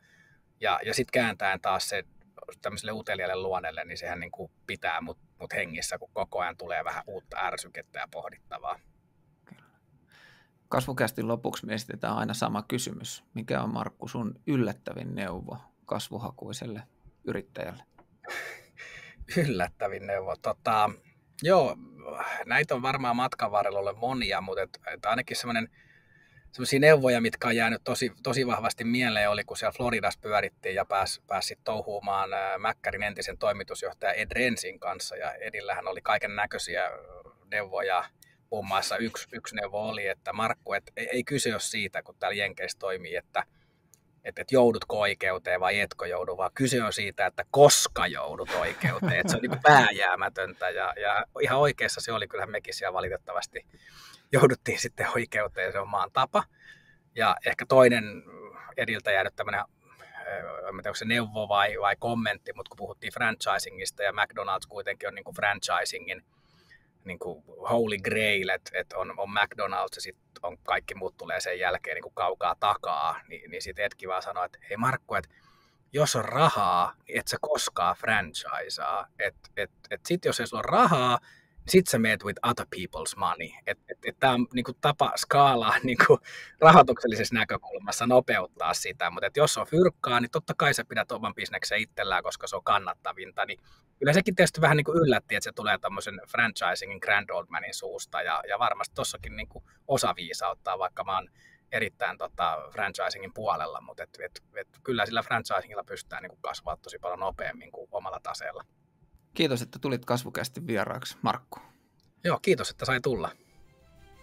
Ja sitten kääntäen taas se tämmöiselle uteliaille luonelle, niin sehän niin kuin pitää mut hengissä, kun koko ajan tulee vähän uutta ärsykettä ja pohdittavaa. Kasvukästin lopuksi me esitetään aina sama kysymys. Mikä on, Markku, sun yllättävin neuvo kasvuhakuiselle yrittäjälle? Yllättävin neuvo. Joo, näitä on varmaan matkan varrella ollut monia, mutta ainakin sellaisia neuvoja, mitkä on jäänyt tosi vahvasti mieleen, oli kun siellä Floridassa pyörittiin ja pääsi touhuumaan Mäkkärin entisen toimitusjohtaja Ed Rensin kanssa. Ja Edillähän oli kaiken näköisiä neuvoja. Muun muassa yksi neuvo oli, että Markku, ei kyse ole siitä, kun täällä Jenkeissä toimii, että joudutko oikeuteen vai etkö joudu, vaan kyse on siitä, että koska joudut oikeuteen. Että se on niin kuin vääjäämätöntä ja ihan oikeassa se oli, kyllähän mekin siellä valitettavasti jouduttiin sitten oikeuteen, se on maan tapa. Ja ehkä toinen Ediltä jäänyt tämmöinen, en tiedä onko se neuvo vai kommentti, mutta kun puhuttiin franchisingista ja McDonald's kuitenkin on niin kuin franchisingin niin kuin holy grail, että on McDonald's ja sitten on kaikki muut tulee sen jälkeen niin kuin kaukaa takaa, niin sitten Edki vaan sanoi, että hei Markku, että jos on rahaa, niin et sä koskaan franchisea. Että sitten jos ei sulla on rahaa, niin sit sä meet with other people's money. Tämä on niin kuin tapa skaalaa niin kuin rahoituksellisessa näkökulmassa nopeuttaa sitä, mutta jos on fyrkkaa, niin totta kai sä pidät oman bisneksen itsellään, koska se on kannattavinta. Niin kyllä sekin tietysti vähän niin kuin yllätti, että se tulee tämmöisen franchisingin grand old manin suusta ja varmasti tossakin niin kuin osa viisauttaa, vaikka mä oon erittäin franchisingin puolella, mutta kyllä sillä franchisingilla pystytään niin kuin kasvaa tosi paljon nopeammin kuin omalla taseella. Kiitos, että tulit Kasvukästin vieraaksi, Markku. Joo, kiitos, että sai tulla.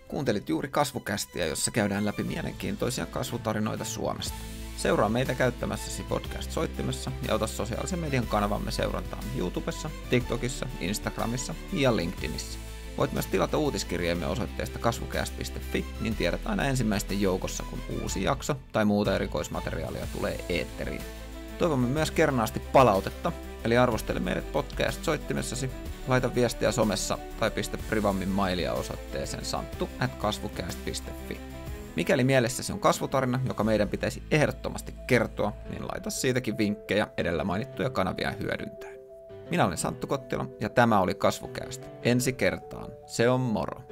Kuuntelit juuri Kasvukästiä, jossa käydään läpi mielenkiintoisia kasvutarinoita Suomesta. Seuraa meitä käyttämässäsi podcast-soittimessa ja ota sosiaalisen median kanavamme seurantaan YouTubessa, TikTokissa, Instagramissa ja LinkedInissä. Voit myös tilata uutiskirjeemme osoitteesta kasvucast.fi, niin tiedät aina ensimmäisten joukossa, kun uusi jakso tai muuta erikoismateriaalia tulee eetteriin. Toivomme myös kernaasti palautetta, eli arvostele meidät podcast-soittimessasi, laita viestiä somessa tai pistä privammin mailia osoitteeseen santtu@kasvucast.fi. Mikäli mielessäsi on kasvutarina, joka meidän pitäisi ehdottomasti kertoa, niin laita siitäkin vinkkejä edellä mainittuja kanavia hyödyntäen. Minä olen Santtu Kottila ja tämä oli Kasvucast. Ensi kertaan. Se on moro.